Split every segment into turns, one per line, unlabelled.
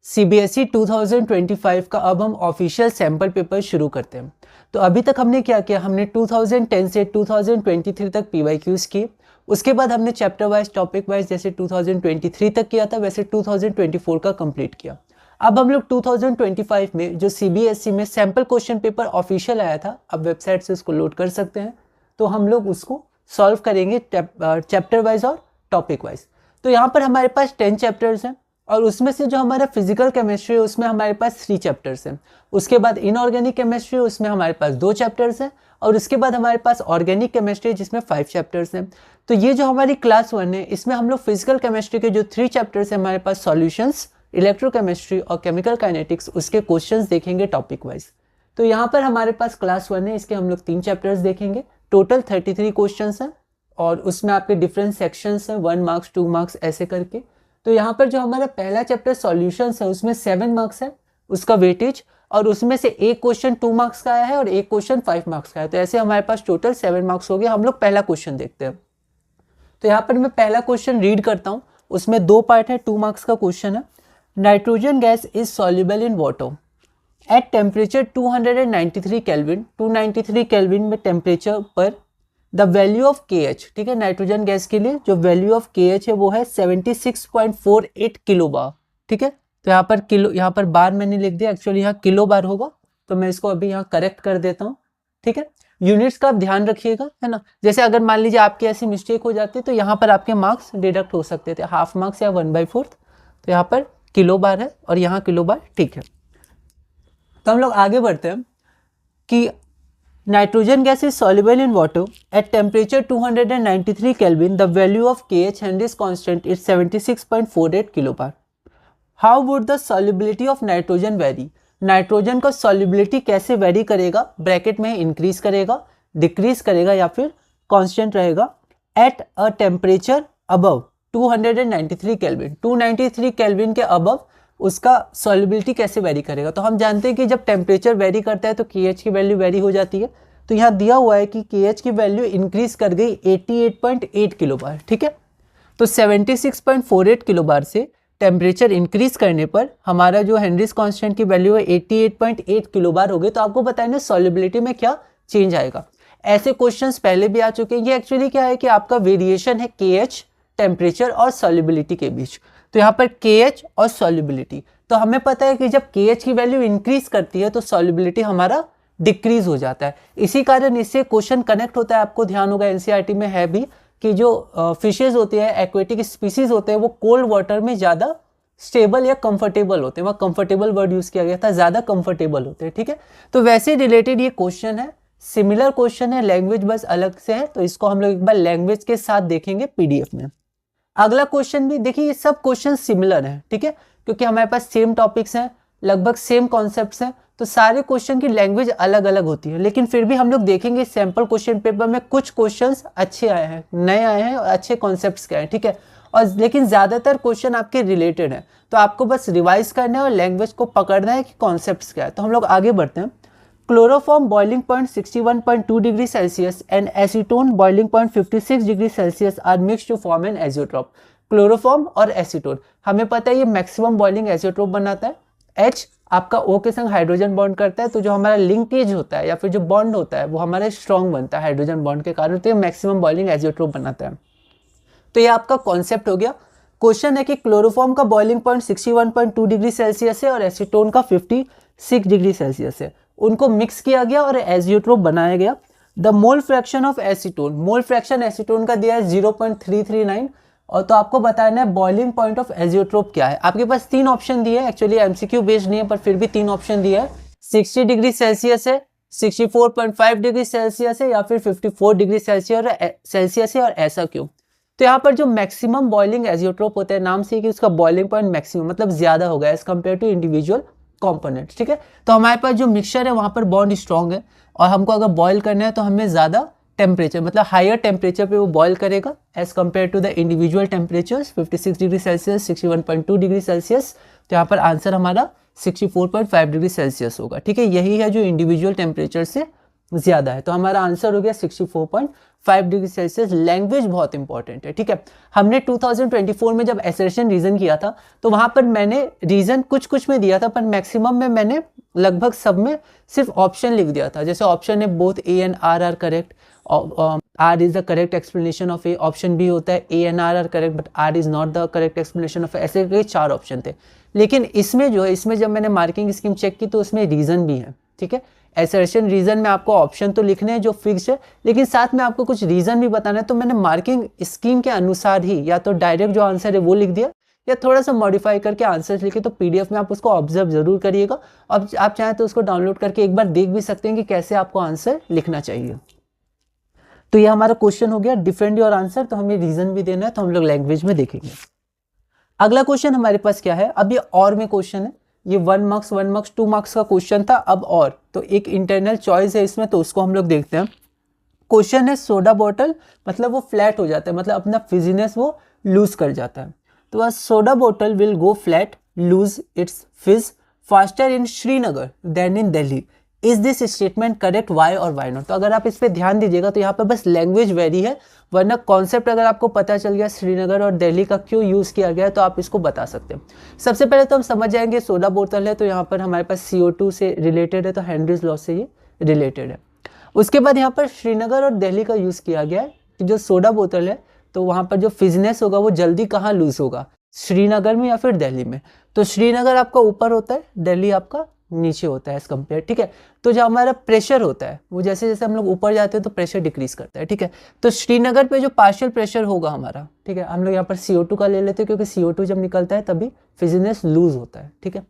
CBSE 2025 का अब हम ऑफिशियल सैम्पल पेपर शुरू करते हैं। तो अभी तक हमने क्या किया, हमने 2010 से 2023 तक पीवाईक्यूज किए। उसके बाद हमने चैप्टर वाइज टॉपिक वाइज जैसे 2023 तक किया था वैसे 2024 का कंप्लीट किया। अब हम लोग 2025 में जो सीबीएसई में सैम्पल क्वेश्चन पेपर ऑफिशियल आया था, अब वेबसाइट से उसको लोड कर सकते हैं, तो हम लोग उसको सॉल्व करेंगे चैप्टर वाइज और टॉपिक वाइज। तो यहाँ पर हमारे पास 10 चैप्टर्स हैं और उसमें से जो हमारा फिजिकल केमिस्ट्री है उसमें हमारे पास 3 चैप्टर्स हैं। उसके बाद इनऑर्गेनिक केमिस्ट्री उसमें हमारे पास 2 चैप्टर्स हैं और उसके बाद हमारे पास ऑर्गेनिक केमिस्ट्री जिसमें 5 चैप्टर्स हैं। तो ये जो हमारी क्लास 1 है इसमें हम लोग फिजिकल केमिस्ट्री के जो 3 चैप्टर्स हैं हमारे पास सॉल्यूशंस, इलेक्ट्रोकेमिस्ट्री और केमिकल काइनेटिक्स, उसके क्वेश्चंस देखेंगे टॉपिक वाइज। तो यहाँ पर हमारे पास क्लास 1 है, इसके हम लोग 3 चैप्टर्स देखेंगे। टोटल 33 क्वेश्चंस हैं और उसमें आपके डिफरेंट सेक्शंस हैं, 1 मार्क्स 2 मार्क्स ऐसे करके। तो यहाँ पर जो हमारा पहला चैप्टर सॉल्यूशंस है उसमें 7 मार्क्स है उसका वेटेज, और उसमें से एक क्वेश्चन 2 मार्क्स का आया है और एक क्वेश्चन 5 मार्क्स का है। तो ऐसे हमारे पास टोटल 7 मार्क्स हो गए। हम लोग पहला क्वेश्चन देखते हैं। तो यहाँ पर मैं पहला क्वेश्चन रीड करता हूँ, उसमें 2 पार्ट है, 2 मार्क्स का क्वेश्चन है। Nitrogen gas is soluble in water at temperature 293 kelvin, 293 kelvin में टेम्परेचर पर द वैल्यू ऑफ KH, ठीक है, नाइट्रोजन गैस के लिए जो वैल्यू ऑफ KH है वो है 76.48 किलो बार, ठीक है। तो यहाँ पर किलो, यहाँ पर बार मैंने लिख दिया, एक्चुअली यहाँ किलो बार होगा, तो मैं इसको अभी यहाँ करेक्ट कर देता हूँ, ठीक है। यूनिट्स का आप ध्यान रखिएगा, है ना। जैसे अगर मान लीजिए आपकी ऐसी मिस्टेक हो जाती तो यहाँ पर आपके मार्क्स डिडक्ट हो सकते थे, हाफ मार्क्स या 1/4। तो यहाँ पर किलो बार है और यहाँ किलो बार, ठीक है। तो हम लोग आगे बढ़ते हैं कि nitrogen gas is soluble in water at temperature 293 kelvin, the value of KH Henrys constant is 76.48 kilo bar. How would the solubility of nitrogen very, nitrogen का सॉल्युबिलिटी कैसे वेरी करेगा, ब्रैकेट में इंक्रीज करेगा, डिक्रीज करेगा या फिर constant रहेगा, at a temperature above 293 kelvin, 293 kelvin के अबव उसका सॉल्युबिलिटी कैसे वेरी करेगा। तो हम जानते हैं कि जब टेम्परेचर वेरी करता है तो KH की वैल्यू वेरी हो जाती है। तो यहाँ दिया हुआ है कि KH की वैल्यू इंक्रीज कर गई 88.8 किलो बार, ठीक है। तो 76.48 किलो बार से टेम्परेचर इंक्रीज करने पर हमारा जो हेनरीज कांस्टेंट की वैल्यू है 88.8 किलो बार हो गई। तो आपको पता है ना सॉल्युबिलिटी में क्या चेंज आएगा। ऐसे क्वेश्चंस पहले भी आ चुके हैं। ये एक्चुअली क्या है कि आपका वेरिएशन है KH, टेम्परेचर और सॉल्युबिलिटी के बीच। तो यहाँ पर KH और सॉल्युबिलिटी, तो हमें पता है कि जब KH की वैल्यू इंक्रीज करती है तो सॉल्युबिलिटी हमारा डिक्रीज हो जाता है। इसी कारण इससे क्वेश्चन कनेक्ट होता है। आपको ध्यान होगा NCERT में है भी कि जो फिशेज होते हैं, एक्वेटिक स्पीसीज होते हैं, वो कोल्ड वाटर में ज़्यादा स्टेबल या कंफर्टेबल होते हैं। वहाँ कंफर्टेबल वर्ड यूज़ किया गया था, ज़्यादा कंफर्टेबल होते हैं, ठीक है। तो वैसे रिलेटेड ये क्वेश्चन है, सिमिलर क्वेश्चन है, लैंग्वेज बस अलग से है। तो इसको हम लोग एक बार लैंग्वेज के साथ देखेंगे PDF में। अगला क्वेश्चन भी देखिए, ये सब क्वेश्चन सिमिलर हैं, ठीक है, क्योंकि हमारे पास सेम टॉपिक्स हैं, लगभग सेम कॉन्सेप्ट्स हैं। तो सारे क्वेश्चन की लैंग्वेज अलग अलग होती है, लेकिन फिर भी हम लोग देखेंगे सैम्पल क्वेश्चन पेपर में कुछ क्वेश्चंस अच्छे आए हैं, नए आए हैं और अच्छे कॉन्सेप्ट्स के हैं, ठीक है। और लेकिन ज़्यादातर क्वेश्चन आपके रिलेटेड हैं, तो आपको बस रिवाइज करना है और लैंग्वेज को पकड़ना है कि कॉन्सेप्ट्स क्या है। तो हम लोग आगे बढ़ते हैं। Chloroform boiling point 61.2 degree Celsius and acetone boiling point 56 degree Celsius are mixed to form an azeotrope. Chloroform और एसीटोन, हमें पता है ये मैक्सिमम बॉइलिंग एजियोट्रोप बनाता है। H आपका O के संग हाइड्रोजन बॉन्ड करता है, तो जो हमारा लिंकेज होता है या फिर जो बॉन्ड होता है वो हमारा स्ट्रॉन्ग बनता है हाइड्रोजन बॉन्ड के कारण, तो ये मैक्सिमम बॉइलिंग एजियोट्रोप बनाता है। तो ये आपका कॉन्सेप्ट हो गया। क्वेश्चन है कि क्लोरोफॉर्म का बॉइलिंग पॉइंट 61.2 डिग्री सेल्सियस है और एसीटोन का 56 डिग्री सेल्सियस है। उनको मिक्स किया गया और एजियोट्रोप बनाया गया। The mole fraction of acetone, mole fraction acetone का दिया है 0.339। और तो आपको बताना है बॉइलिंग पॉइंट ऑफ एजियोट्रोप क्या है। आपके पास 3 ऑप्शन दिए हैं, एक्चुअली MCQ बेस्ड नहीं है पर फिर भी 3 ऑप्शन दिया है। 60 डिग्री सेल्सियस है, 64.5 डिग्री सेल्सियस है या फिर 54 डिग्री सेल्सियस है, और ऐसा क्यों। तो यहाँ पर जो मैक्सिमम बॉइलिंग एजियोट्रोप होता है, नाम से कि उसका बॉइलिंग पॉइंट मैक्सिमम मतलब ज्यादा होगा as compared to individual components, ठीक है। तो हमारे पास जो मिक्सचर है वहाँ पर बॉन्ड स्ट्रॉन्ग है और हमको अगर बॉयल करना है तो हमें ज़्यादा टेम्परेचर मतलब हायर टेम्परेचर पे वो बॉयल करेगा as compared to the individual temperatures 56 degree Celsius, 61.2 degree Celsius. तो यहाँ पर आंसर हमारा 64.5 डिग्री सेल्सियस होगा, ठीक है। यही है जो इंडिविजुअल टेम्परेचर से ज्यादा है। तो हमारा आंसर हो गया 64.5 डिग्री सेल्सियस। लैंग्वेज बहुत इंपॉर्टेंट है, ठीक है। हमने 2024 में जब एसर्शन रीजन किया था तो वहां पर मैंने रीजन कुछ कुछ में दिया था, पर मैक्सिमम में मैंने लगभग सब में सिर्फ ऑप्शन लिख दिया था। जैसे ऑप्शन है both A and R are correct, R is the correct explanation of A. Option B होता है A and R correct but R is not the correct explanation of A. ऐसे कई 4 ऑप्शन थे। लेकिन इसमें जो है, इसमें जब मैंने मार्किंग स्कीम चेक की तो उसमें रीजन भी है, ठीक है। एसर्शन रीजन में आपको ऑप्शन तो लिखने हैं जो फिक्स्ड है, लेकिन साथ में आपको कुछ रीजन भी बताना है। तो मैंने मार्किंग स्कीम के अनुसार ही या तो डायरेक्ट जो आंसर है वो लिख दिया या थोड़ा सा मॉडिफाई करके आंसर लिखे। तो पीडीएफ में आप उसको ऑब्जर्व जरूर करिएगा। अब आप चाहें तो उसको डाउनलोड करके एक बार देख भी सकते हैं कि कैसे आपको आंसर लिखना चाहिए। तो ये हमारा क्वेश्चन हो गया डिफेंड योर आंसर। तो हमें रीजन भी देना है, तो हम लोग लैंग्वेज में देखेंगे। अगला क्वेश्चन हमारे पास क्या है, अब ये और में क्वेश्चन है। ये 1 मार्क्स 1 मार्क्स 2 मार्क्स का क्वेश्चन था। अब और तो एक इंटरनल चॉइस है इसमें, तो उसको हम लोग देखते हैं। क्वेश्चन है सोडा बॉटल मतलब वो फ्लैट हो जाता है, मतलब अपना फिजीनेस वो लूज कर जाता है। तो वह soda bottle will go flat lose its fizz faster in Srinagar than in Delhi. Is this statement correct, why और वाई नॉट। तो अगर आप इस पे ध्यान दीजिएगा तो यहाँ पर बस लैंग्वेज वेरी है, वरना कॉन्सेप्ट अगर आपको पता चल गया श्रीनगर और दिल्ली का क्यों यूज़ किया गया है तो आप इसको बता सकते हैं। सबसे पहले तो हम समझ जाएंगे सोडा बोतल है तो यहाँ पर हमारे पास CO2 से रिलेटेड है, तो हेनरीज लॉ से ये रिलेटेड है। उसके बाद यहाँ पर श्रीनगर और दिल्ली का यूज़ किया गया है कि जो सोडा बोतल है तो वहाँ पर जो फिजनेस होगा वो जल्दी कहाँ लूज होगा, श्रीनगर में या फिर दिल्ली में। तो श्रीनगर आपका ऊपर होता है, दिल्ली आपका नीचे होता है एज कम्पेयर, ठीक है। तो जो हमारा प्रेशर होता है वो जैसे जैसे हम लोग ऊपर जाते हैं तो प्रेशर डिक्रीज करता है, ठीक है। तो श्रीनगर पे जो पार्शियल प्रेशर होगा हमारा, ठीक है, हम लोग यहाँ पर CO2 का ले लेते हैं क्योंकि CO2 जब निकलता है तभी फिजनेस लूज होता है, ठीक है।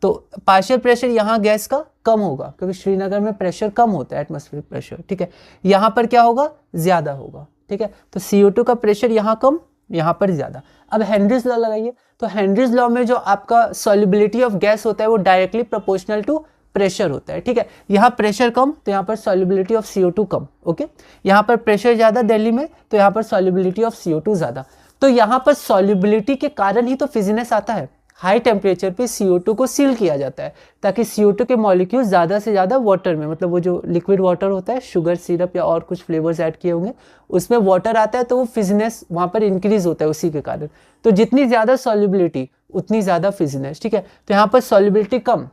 तो पार्शियल प्रेशर यहाँ गैस का कम होगा क्योंकि श्रीनगर में प्रेशर कम होता है, एटमॉस्फेरिक प्रेशर, ठीक है। यहाँ पर क्या होगा, ज्यादा होगा, ठीक है। तो CO2 का प्रेशर यहाँ कम, यहाँ पर ज्यादा। अब हेनरीज लॉ लगाइए, तो हेनरीज लॉ में जो आपका सॉल्युबिलिटी ऑफ गैस होता है वो डायरेक्टली प्रोपोर्शनल टू प्रेशर होता है, ठीक है। यहाँ प्रेशर कम तो यहाँ पर solubility of CO2 come, okay. यहाँ पर प्रेशर ज्यादा दिल्ली में तो यहाँ पर सॉल्युबिलिटी ऑफ CO2 ज्यादा। तो यहाँ पर सॉल्युबिलिटी के कारण ही तो फिजनेस आता है। हाई टेम्परेचर पे CO2 को सील किया जाता है ताकि CO2 के मॉलिक्यूल ज़्यादा से ज़्यादा वाटर में, मतलब वो जो लिक्विड वाटर होता है, शुगर सिरप या और कुछ फ्लेवर्स ऐड किए होंगे उसमें वाटर आता है तो वो फिजनेस वहाँ पर इंक्रीज होता है उसी के कारण। तो जितनी ज़्यादा सॉल्युबिलिटी उतनी ज़्यादा फिजनेस, ठीक है। तो यहाँ पर सॉल्युबिलिटी कम,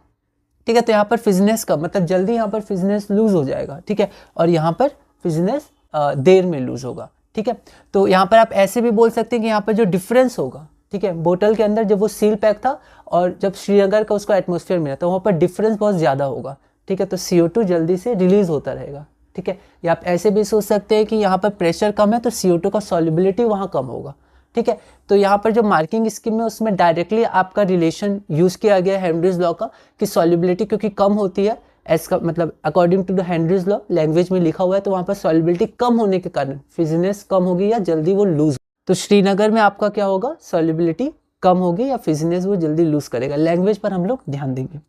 ठीक है, तो यहाँ पर फिजनेस कम, मतलब जल्दी यहाँ पर फिजनेस लूज हो जाएगा, ठीक है। और यहाँ पर फिजनेस देर में लूज होगा, ठीक है। तो यहाँ पर आप ऐसे भी बोल सकते हैं कि यहाँ पर जो डिफरेंस होगा, ठीक है, बोतल के अंदर जब वो सील पैक था और जब श्रीनगर का उसको एटमॉस्फेयर मिला तो वहाँ पर डिफरेंस बहुत ज़्यादा होगा, ठीक है। तो CO2 जल्दी से रिलीज होता रहेगा, ठीक है। या आप ऐसे भी सोच सकते हैं कि यहाँ पर प्रेशर कम है तो CO2 का सॉल्युबिलिटी वहाँ कम होगा, ठीक है। तो यहाँ पर जो मार्किंग स्कीम है उसमें डायरेक्टली आपका रिलेशन यूज़ किया गया है हेनरीज लॉ का कि सॉल्युबिलिटी क्योंकि कम होती है ऐसा, मतलब according to the Henry's law language में लिखा हुआ है, तो वहाँ पर सॉल्युबिलिटी कम होने के कारण फिजनेस कम होगी या जल्दी वो लूज। तो श्रीनगर में आपका क्या होगा, सॉल्युबिलिटी कम होगी या फिजनेस वो जल्दी लूज करेगा। लैंग्वेज पर हम लोग ध्यान देंगे।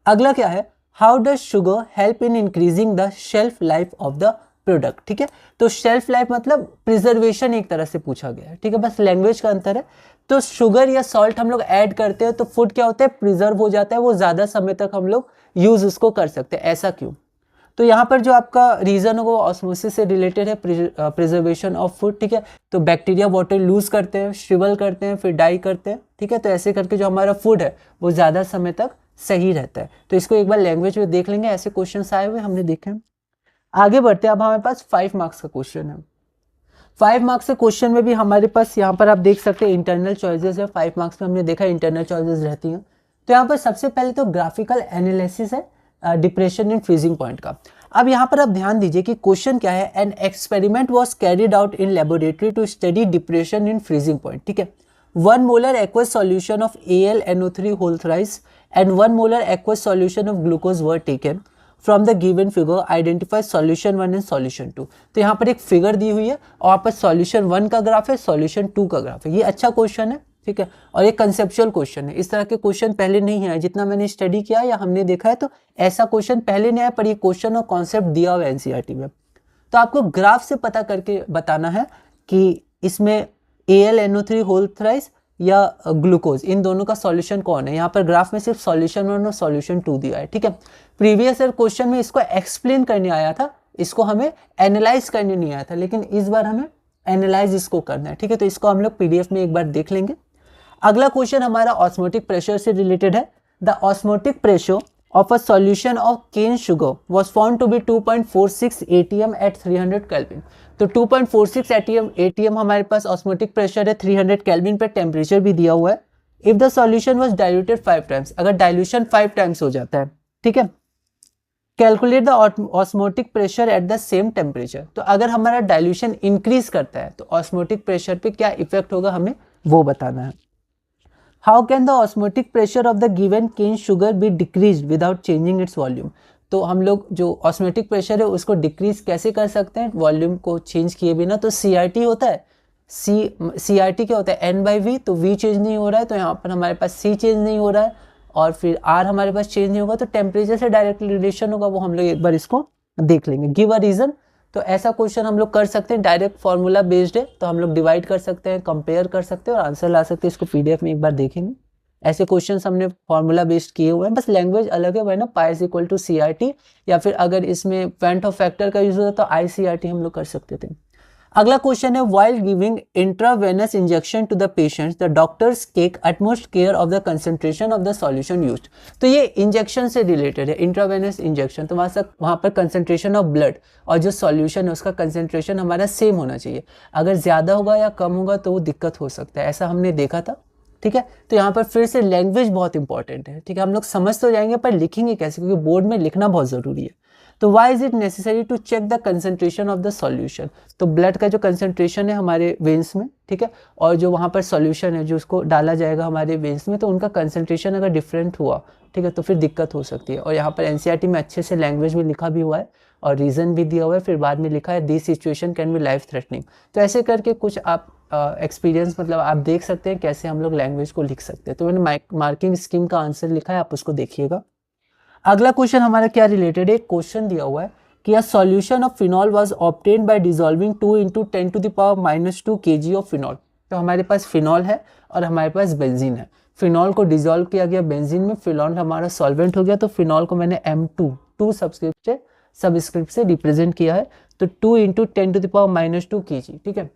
अगला क्या है, how does sugar help in increasing the shelf life of the product, ठीक है। तो शेल्फ लाइफ मतलब प्रिजर्वेशन एक तरह से पूछा गया है, ठीक है, बस लैंग्वेज का अंतर है। तो शुगर या सॉल्ट हम लोग ऐड करते हैं तो फूड क्या होता है, प्रिजर्व हो जाता है, वो ज्यादा समय तक हम लोग यूज उसको कर सकते हैं। ऐसा क्यों, तो यहाँ पर जो आपका रीजन होगा वो ऑस्मोसिस से रिलेटेड है, प्रिजर्वेशन ऑफ फूड, ठीक है। तो बैक्टीरिया वाटर लूज करते हैं, श्रिवल करते हैं, फिर डाई करते हैं, ठीक है। तो ऐसे करके जो हमारा फूड है वो ज़्यादा समय तक सही रहता है। तो इसको एक बार लैंग्वेज में देख लेंगे, ऐसे क्वेश्चन आए हुए हमने देखे हैं। आगे बढ़ते हैं, अब हमारे पास 5 मार्क्स का क्वेश्चन है। 5 मार्क्स के क्वेश्चन में भी हमारे पास यहाँ पर आप देख सकते हैं इंटरनल चॉइसेस है। 5 मार्क्स में हमने देखा इंटरनल चॉइसेस रहती हैं। तो यहाँ पर सबसे पहले तो ग्राफिकल एनालिसिस है डिप्रेशन इन फ्रीजिंग पॉइंट का। अब यहाँ पर आप ध्यान दीजिए कि क्वेश्चन क्या है, an experiment was carried out in laboratory to study depression in freezing point, ठीक है। 1 molar aqueous solution of AlNO3 whole thrice and 1 molar aqueous solution of glucose were taken from the given figure. Identify solution 1 and solution 2। तो यहाँ पर एक figure दी हुई है और यहाँ पर solution 1 का ग्राफ है, solution 2 का ग्राफ है। ये अच्छा क्वेश्चन है, ठीक है, और ये कंसेप्चुअल क्वेश्चन है। इस तरह के क्वेश्चन पहले नहीं आए, जितना मैंने स्टडी किया या हमने देखा है तो ऐसा क्वेश्चन पहले नहीं आया, पर ये क्वेश्चन और कॉन्सेप्ट दिया हुआ है NCERT में। तो आपको ग्राफ से पता करके बताना है कि इसमें AlNO3 होल थ्राइस या ग्लूकोज, इन दोनों का सॉल्यूशन कौन है। यहाँ पर ग्राफ में सिर्फ सॉल्यूशन 1 और सॉल्यूशन 2 दिया है, ठीक है। प्रीवियस ईयर क्वेश्चन में इसको एक्सप्लेन करने आया था, इसको हमें एनालाइज करने नहीं आया था, लेकिन इस बार हमें एनालाइज इसको करना है, ठीक है। तो इसको हम लोग पीडीएफ में एक बार देख लेंगे। अगला क्वेश्चन हमारा ऑस्मोटिक प्रेशर से रिलेटेड है। The osmotic pressure of a solution of cane sugar was found to be 2.46 atm at 300 Kelvin। तो 2.46 atm हमारे पास ऑस्मोटिक प्रेशर है, 300 केल्विन पे टेम्परेचर भी दिया हुआ है। If the solution was diluted 5 times, अगर डाइल्यूशन 5 टाइम्स हो जाता है, ठीक है। Calculate the osmotic pressure at the same temperature, तो अगर हमारा डाइल्यूशन इंक्रीज करता है तो ऑस्मोटिक प्रेशर पे क्या इफेक्ट होगा हमें वो बताना है। How can the osmotic pressure of the given cane sugar be decrease without changing its volume. तो हम लोग जो ऑस्मोटिक प्रेशर है उसको डिक्रीज कैसे कर सकते हैं वॉल्यूम को चेंज किए बिना। तो CRT होता है, CRT क्या होता है N/V, तो V चेंज नहीं हो रहा है, तो यहाँ पर हमारे पास C चेंज नहीं हो रहा है, और फिर R हमारे पास चेंज नहीं होगा, तो टेम्परेचर से डायरेक्टली रिलेशन होगा, वो हम लोग एक बार इसको देख लेंगे। गिव अ रीजन, तो ऐसा क्वेश्चन हम लोग कर सकते हैं, डायरेक्ट फॉर्मूला बेस्ड है, तो हम लोग डिवाइड कर सकते हैं, कंपेयर कर सकते हैं और आंसर ला सकते हैं। इसको PDF में एक बार देखेंगे। ऐसे क्वेश्चंस हमने फॉर्मूला बेस्ड किए हुए हैं, बस लैंग्वेज अलग है, वह ना pi is equal to CRT, या फिर अगर इसमें फेंट ऑफ फैक्टर का यूज होता तो ICRT हम लोग कर सकते थे। अगला क्वेश्चन है, while giving intravenous injection to the patients the doctors take utmost care of the concentration of the solution used. तो ये इंजेक्शन से रिलेटेड है, इंट्रावेनस इंजेक्शन, तो वहाँ पर कंसंट्रेशन ऑफ ब्लड और जो सॉल्यूशन है उसका कंसंट्रेशन हमारा सेम होना चाहिए। अगर ज़्यादा होगा या कम होगा तो वो दिक्कत हो सकता है, ऐसा हमने देखा था, ठीक है। तो यहाँ पर फिर से लैंग्वेज बहुत इंपॉर्टेंट है, ठीक है। हम लोग समझ तो जाएंगे पर लिखेंगे कैसे, क्योंकि बोर्ड में लिखना बहुत ज़रूरी है। तो why is it necessary to check the concentration of the solution, तो ब्लड का जो कंसंट्रेशन है हमारे वेन्स में, ठीक है, और जो वहाँ पर सॉल्यूशन है जो उसको डाला जाएगा हमारे वेन्स में, तो उनका कंसंट्रेशन अगर डिफरेंट हुआ, ठीक है, तो फिर दिक्कत हो सकती है। और यहाँ पर NCERT में अच्छे से लैंग्वेज में लिखा भी हुआ है और रीज़न भी दिया हुआ है, फिर बाद में लिखा है this situation can be life threatening. तो ऐसे करके कुछ आप एक्सपीरियंस मतलब आप देख सकते हैं कैसे हम लोग लैंग्वेज को लिख सकते हैं। तो मैंने मार्किंग स्कीम का आंसर लिखा है, आप उसको देखिएगा। अगला क्वेश्चन हमारा क्या रिलेटेड है, एक क्वेश्चन दिया हुआ है कि अ solution of phenol was obtained by dissolving 2 × 10⁻² kg of phenol. तो हमारे पास फिनॉल है और हमारे पास बेंजीन है, फिनॉल को डिसॉल्व किया गया बेंजीन में, फिनॉल हमारा सॉल्वेंट हो गया, तो फिनॉल को मैंने M2 सबस्क्रिप्ट से रिप्रेजेंट किया है, तो 2 × 10⁻², ठीक है।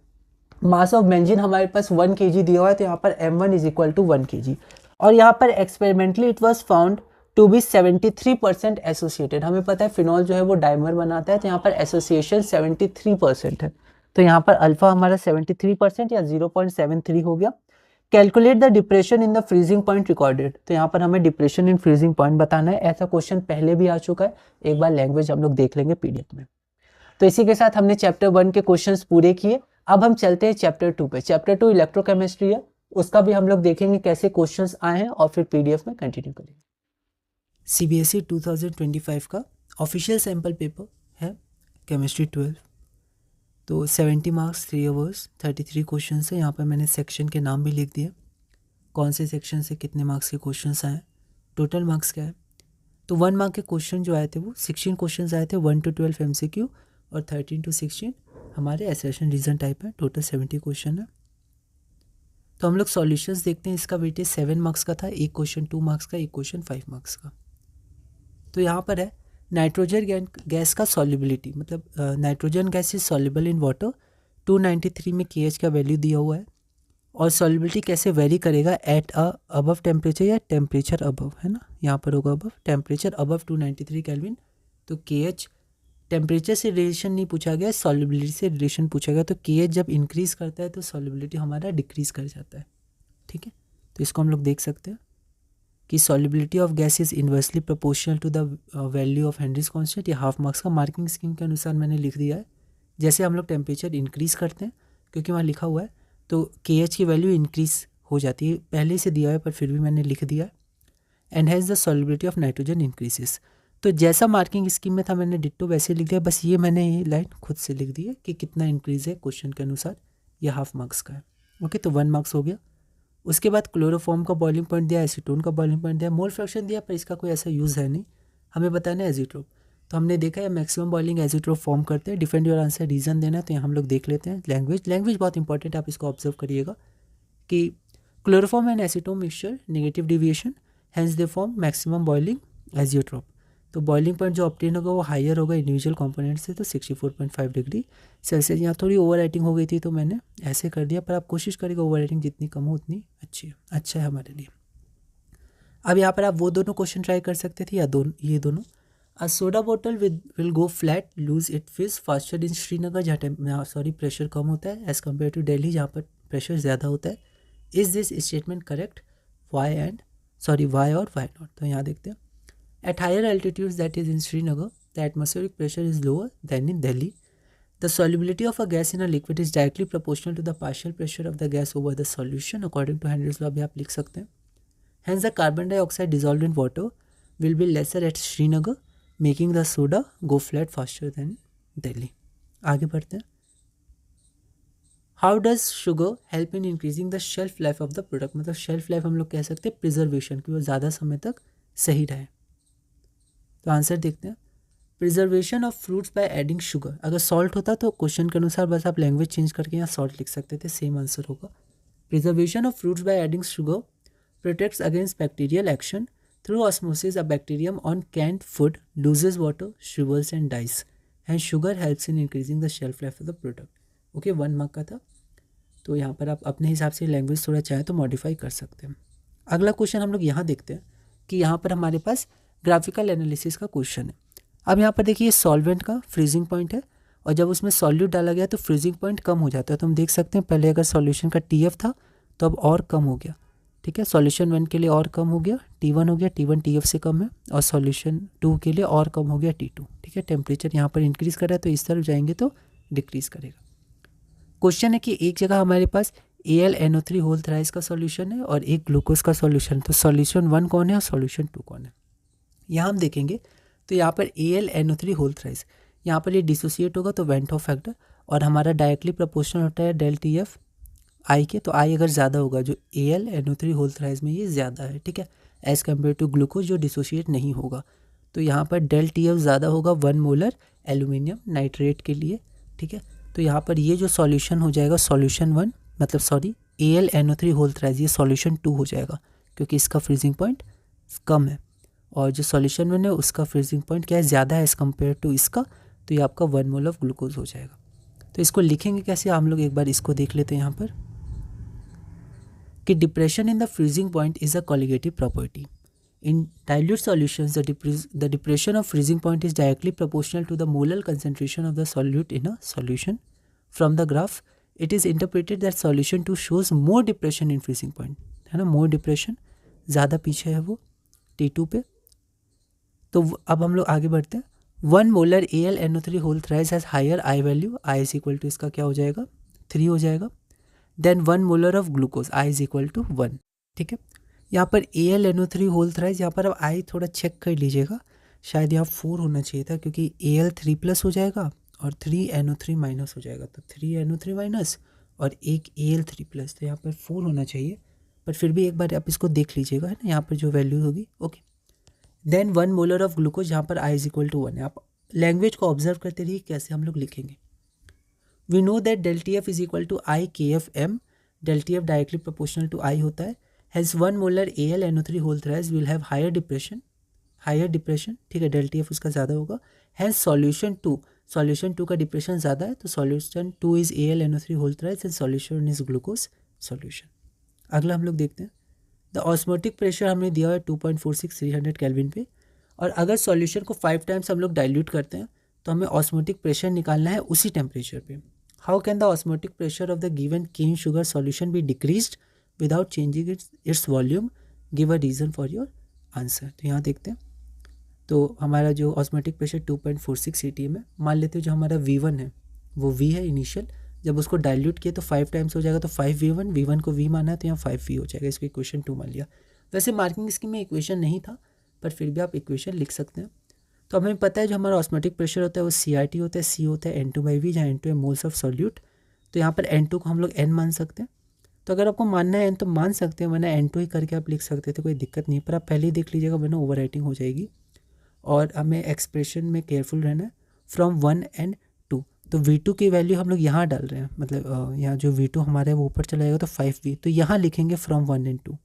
मास ऑफ बेंजीन हमारे पास 1 kg दिया हुआ है, तो यहाँ पर M1 = 1 kg, और यहाँ पर experimentally it was found to be 73% associated. हमें पता है फिनॉल जो है वो डाइमर बनाता है, तो यहाँ पर एसोसिएशन 73% है, तो यहाँ पर अल्फा हमारा 73% या 0.73 हो गया। Calculate the depression in the freezing point recorded, तो यहाँ पर हमें डिप्रेशन इन फ्रीजिंग पॉइंट बताना है। ऐसा क्वेश्चन पहले भी आ चुका है, एक बार लैंग्वेज हम लोग देख लेंगे PDF में। तो इसी के साथ हमने चैप्टर 1 के क्वेश्चंस पूरे किए। अब हम चलते हैं चैप्टर 2 पे। चैप्टर 2 इलेक्ट्रोकेमिस्ट्री है, उसका भी हम लोग देखेंगे कैसे क्वेश्चंस आए हैं और फिर PDF में कंटिन्यू करेंगे। CBSE 2025 का ऑफिशियल सैम्पल पेपर है केमिस्ट्री 12, तो 70 मार्क्स 3 आवर्स 33 क्वेश्चन है। यहाँ पर मैंने सेक्शन के नाम भी लिख दिए, कौन से सेक्शन से कितने मार्क्स के क्वेश्चन आए, टोटल मार्क्स क्या है। तो 1 मार्क के क्वेश्चन जो आए थे वो 16 क्वेश्चन आए थे, 1 to 12 MCQ और 13 to 16 हमारे एसेशन रीजन टाइप है। टोटल 70 क्वेश्चन है। तो हम लोग सॉल्यूशंस देखते हैं। इसका वेटेज 7 मार्क्स का था, एक क्वेश्चन 2 मार्क्स का, एक क्वेश्चन 5 मार्क्स का। तो यहाँ पर है नाइट्रोजन गैस का सॉल्युबिलिटी, मतलब nitrogen gas is soluble in water, 293 में KH का वैल्यू दिया हुआ है, और सॉल्युबिलिटी कैसे वेरी करेगा एट अबव टेम्परेचर या टेम्परेचर अबव, है ना, यहाँ पर होगा अबव, टेम्परेचर अबव 293 केल्विन। तो KH टेम्परेचर से रिलेशन नहीं पूछा गया, सॉल्युबिलिटी से रिलेशन पूछा गया। तो KH जब इंक्रीज़ करता है तो सॉल्युबिलिटी हमारा डिक्रीज़ कर जाता है, ठीक है। तो इसको हम लोग देख सकते हैं कि solubility of gas is inversely proportional to the value of Henry's constant. ये हाफ मार्क्स का मार्किंग स्कीम के अनुसार मैंने लिख दिया है। जैसे हम लोग टेम्परेचर इंक्रीज़ करते हैं, क्योंकि वहाँ लिखा हुआ है, तो KH की वैल्यू इंक्रीज़ हो जाती है, पहले से दिया है पर फिर भी मैंने लिख दिया है। And has the solubility of nitrogen increases. तो जैसा मार्किंग स्कीम में था मैंने डिट्टो वैसे लिख दिया, बस ये मैंने ये लाइन खुद से लिख दी है कि कितना इंक्रीज़ है क्वेश्चन के अनुसार, ये हाफ मार्क्स का है। ओके, तो 1 मार्क्स हो गया। उसके बाद क्लोरोफॉर्म का बॉइलिंग पॉइंट दिया, एसीटोन का बॉइलिंग पॉइंट दिया, मोल फ्रैक्शन दिया, पर इसका कोई ऐसा यूज़ है नहीं, हमें बताना है एजीट्रोप। तो हमने देखा है मैक्सिमम बॉइलिंग एजीट्रोप फॉर्म करते हैं। डिफेंड योर आंसर, रीज़न देना है, तो यहाँ हम लोग देख लेते हैं। लैंग्वेज बहुत इंपॉर्टेंट, आप इसको ऑब्जर्व करिएगा कि chloroform and acetone mixture negative deviation, hence they form maximum boiling azeotrope. तो बॉइलिंग पॉइंट जो ऑब्टेन होगा वो हायर होगा इंडिविजुअल कंपोनेंट से, तो 64.5 डिग्री सेल्सियस। यहाँ थोड़ी ओवर राइटिंग हो गई थी तो मैंने ऐसे कर दिया, पर आप कोशिश करेगा ओवर राइटिंग जितनी कम हो उतनी अच्छा है हमारे लिए। अब यहाँ पर आप वो दोनों क्वेश्चन ट्राई कर सकते थे या ये दोनों। A soda bottle will go flat lose it fizz faster in Srinagar, जहाँ प्रेशर कम होता है एज़ कम्पेयर टू दिल्ली जहाँ पर प्रेशर ज़्यादा होता है। Is this statement correct? Why और वाई नॉट? तो यहाँ देखते हैं। At higher altitudes, that is in Srinagar, the atmospheric pressure is lower than in Delhi. The solubility of a gas in a liquid is directly proportional to the partial pressure of the gas over the solution, according to Henry's law भी आप लिख सकते हैं। Hence, the carbon dioxide dissolved in water will be lesser at Srinagar, making the soda go flat faster than Delhi. आगे बढ़ते हैं। How does sugar help in increasing the shelf life of the product? मतलब shelf life हम लोग कह सकते हैं preservation, कि वो ज़्यादा समय तक सही रहे। तो आंसर देखते हैं। Preservation of fruits by adding sugar. अगर सॉल्ट होता तो क्वेश्चन के अनुसार बस आप लैंग्वेज चेंज करके यहाँ सॉल्ट लिख सकते थे, सेम आंसर होगा। Preservation of fruits by adding sugar protects against bacterial action through osmosis. A bacterium on canned food loses water, sugars and dyes, and sugar helps in increasing the shelf life of the product. Okay, 1 mark का था, तो यहाँ पर आप अपने हिसाब से language थोड़ा चाहें तो मॉडिफाई कर सकते हैं। अगला क्वेश्चन हम लोग यहाँ देखते हैं कि यहाँ पर हमारे पास ग्राफिकल एनालिसिस का क्वेश्चन है। अब यहाँ पर देखिए सॉल्वेंट का फ्रीजिंग पॉइंट है, और जब उसमें सॉल्यूट डाला गया तो फ्रीजिंग पॉइंट कम हो जाता है। तो हम देख सकते हैं पहले अगर सॉल्यूशन का TF था तो अब और कम हो गया। ठीक है, सॉल्यूशन 1 के लिए और कम हो गया, T1 हो गया, T1 TF से कम है, और सॉल्यूशन 2 के लिए और कम हो गया T2। ठीक है, टेम्परेचर यहाँ पर इंक्रीज कर रहा है तो इस तरफ जाएंगे तो डिक्रीज करेगा। क्वेश्चन है कि एक जगह हमारे पास AlNO3 होल थ्राइस का सॉल्यूशन है और एक ग्लूकोज का सॉल्यूशन, तो सॉल्यूशन 1 कौन है और सॉल्यूशन 2 कौन है। यहाँ हम देखेंगे तो यहाँ पर AlNO3 होल थ्राइस, यहाँ पर ये डिसोसिएट होगा तो वेंट ऑफ फैक्टर, और हमारा डायरेक्टली प्रोपोर्शनल होता है डेल TF I के, तो I अगर ज़्यादा होगा जो AlNO3 होल थ्राइस में ये ज़्यादा है, ठीक है, एज़ कम्पेयर टू ग्लूकोज जो डिसोसिएट नहीं होगा, तो यहाँ पर डेल TF ज़्यादा होगा 1 मोलर एल्यूमिनियम नाइट्रेट के लिए। ठीक है, तो यहाँ पर ये जो सॉल्यूशन हो जाएगा सॉल्यूशन 1, मतलब AlNO3 होल थ्राइस, ये सॉल्यूशन 2 हो जाएगा क्योंकि इसका फ्रीजिंग पॉइंट कम है, और जो सॉल्यूशन 1 है उसका फ्रीजिंग पॉइंट क्या है, ज़्यादा है एज़ कम्पेयर टू इसका, तो ये आपका 1 मोल ऑफ ग्लूकोज हो जाएगा। तो इसको लिखेंगे कैसे, हम लोग एक बार इसको देख लेते हैं यहाँ पर कि depression in the freezing point is a colligative property. In dilute solutions the depression of freezing point is directly proportional to the molar concentration of the solute in a solution. From the graph it is interpreted that solution 2 shows more depression in freezing point, है ना, मोर depression, ज़्यादा पीछे है वो T2 पे। तो अब हम लोग आगे बढ़ते हैं। 1 molar AlNO3 whole thrice has higher I value, I is equal to इसका क्या हो जाएगा 3 हो जाएगा, then 1 molar of glucose I is equal to 1। ठीक है, यहाँ पर AlNO3 होल थ्राइस, यहाँ पर अब I थोड़ा चेक कर लीजिएगा, शायद यहाँ 4 होना चाहिए था क्योंकि Al 3+ हो जाएगा और 3NO3 माइनस हो जाएगा, तो 3NO3 माइनस और एक Al 3+, तो यहाँ पर 4 होना चाहिए, पर फिर भी एक बार आप इसको देख लीजिएगा, है ना, यहाँ पर जो वैल्यू होगी। Okay, then 1 molar of glucose, यहाँ पर I इज इक्वल टू 1 है। आप लैंग्वेज को ऑब्जर्व करते रहिए कैसे हम लोग लिखेंगे। We know that del TF is equal to I KFM, del TF directly proportional to I होता है, has 1 molar AlNO3 whole thrice will have higher depression, ठीक है, डेल TF उसका ज़्यादा होगा, हैज़ सॉल्यूशन 2 का डिप्रेशन ज़्यादा है, तो solution 2 is AlNO3 whole thrice and solution is glucose solution. अगला हम लोग देखते हैं, द ऑस्मोटिक प्रेशर हमने दिया है 2.46 300 केल्विन पे, और अगर सॉल्यूशन को 5 टाइम्स हम लोग डाइल्यूट करते हैं तो हमें ऑस्मोटिक प्रेशर निकालना है उसी टेम्परेचर पे। How can the osmotic pressure of the given cane sugar solution be decreased without changing its volume, give a reason for your answer. तो यहाँ देखते हैं, तो हमारा जो ऑस्मोटिक प्रेशर 2.46 atm है, मान लेते हैं जो हमारा V1 है वो V है इनिशियल, जब उसको डाइल्यूट किए तो 5 टाइम्स हो जाएगा, तो 5V1, V1 को V माना है तो यहाँ 5V हो जाएगा, इसको इक्वेशन 2 मान लिया। वैसे मार्किंग स्कीम में इक्वेशन नहीं था, पर फिर भी आप इक्वेशन लिख सकते हैं। तो हमें पता है जो हमारा ऑस्मोटिक प्रेशर होता है वो CRT होता है, C होता है N2/V, जहाँ N2 है मोल्स ऑफ सॉल्यूट, तो यहाँ पर N2 को हम लोग N मान सकते हैं। तो अगर आपको मानना है N तो मान सकते हैं, वरना N2 ही करके आप लिख सकते थे, कोई दिक्कत नहीं, पर आप पहले ही देख लीजिएगा वरना ओवर राइटिंग हो जाएगी। और हमें एक्सप्रेशन में केयरफुल रहना है, फ्रॉम 1 and 2, तो V2 की वैल्यू हम लोग यहाँ डाल रहे हैं, मतलब यहाँ जो V2 हमारा है वो ऊपर चला जाएगा तो 5V, तो यहाँ लिखेंगे फ्रॉम 1 and 2,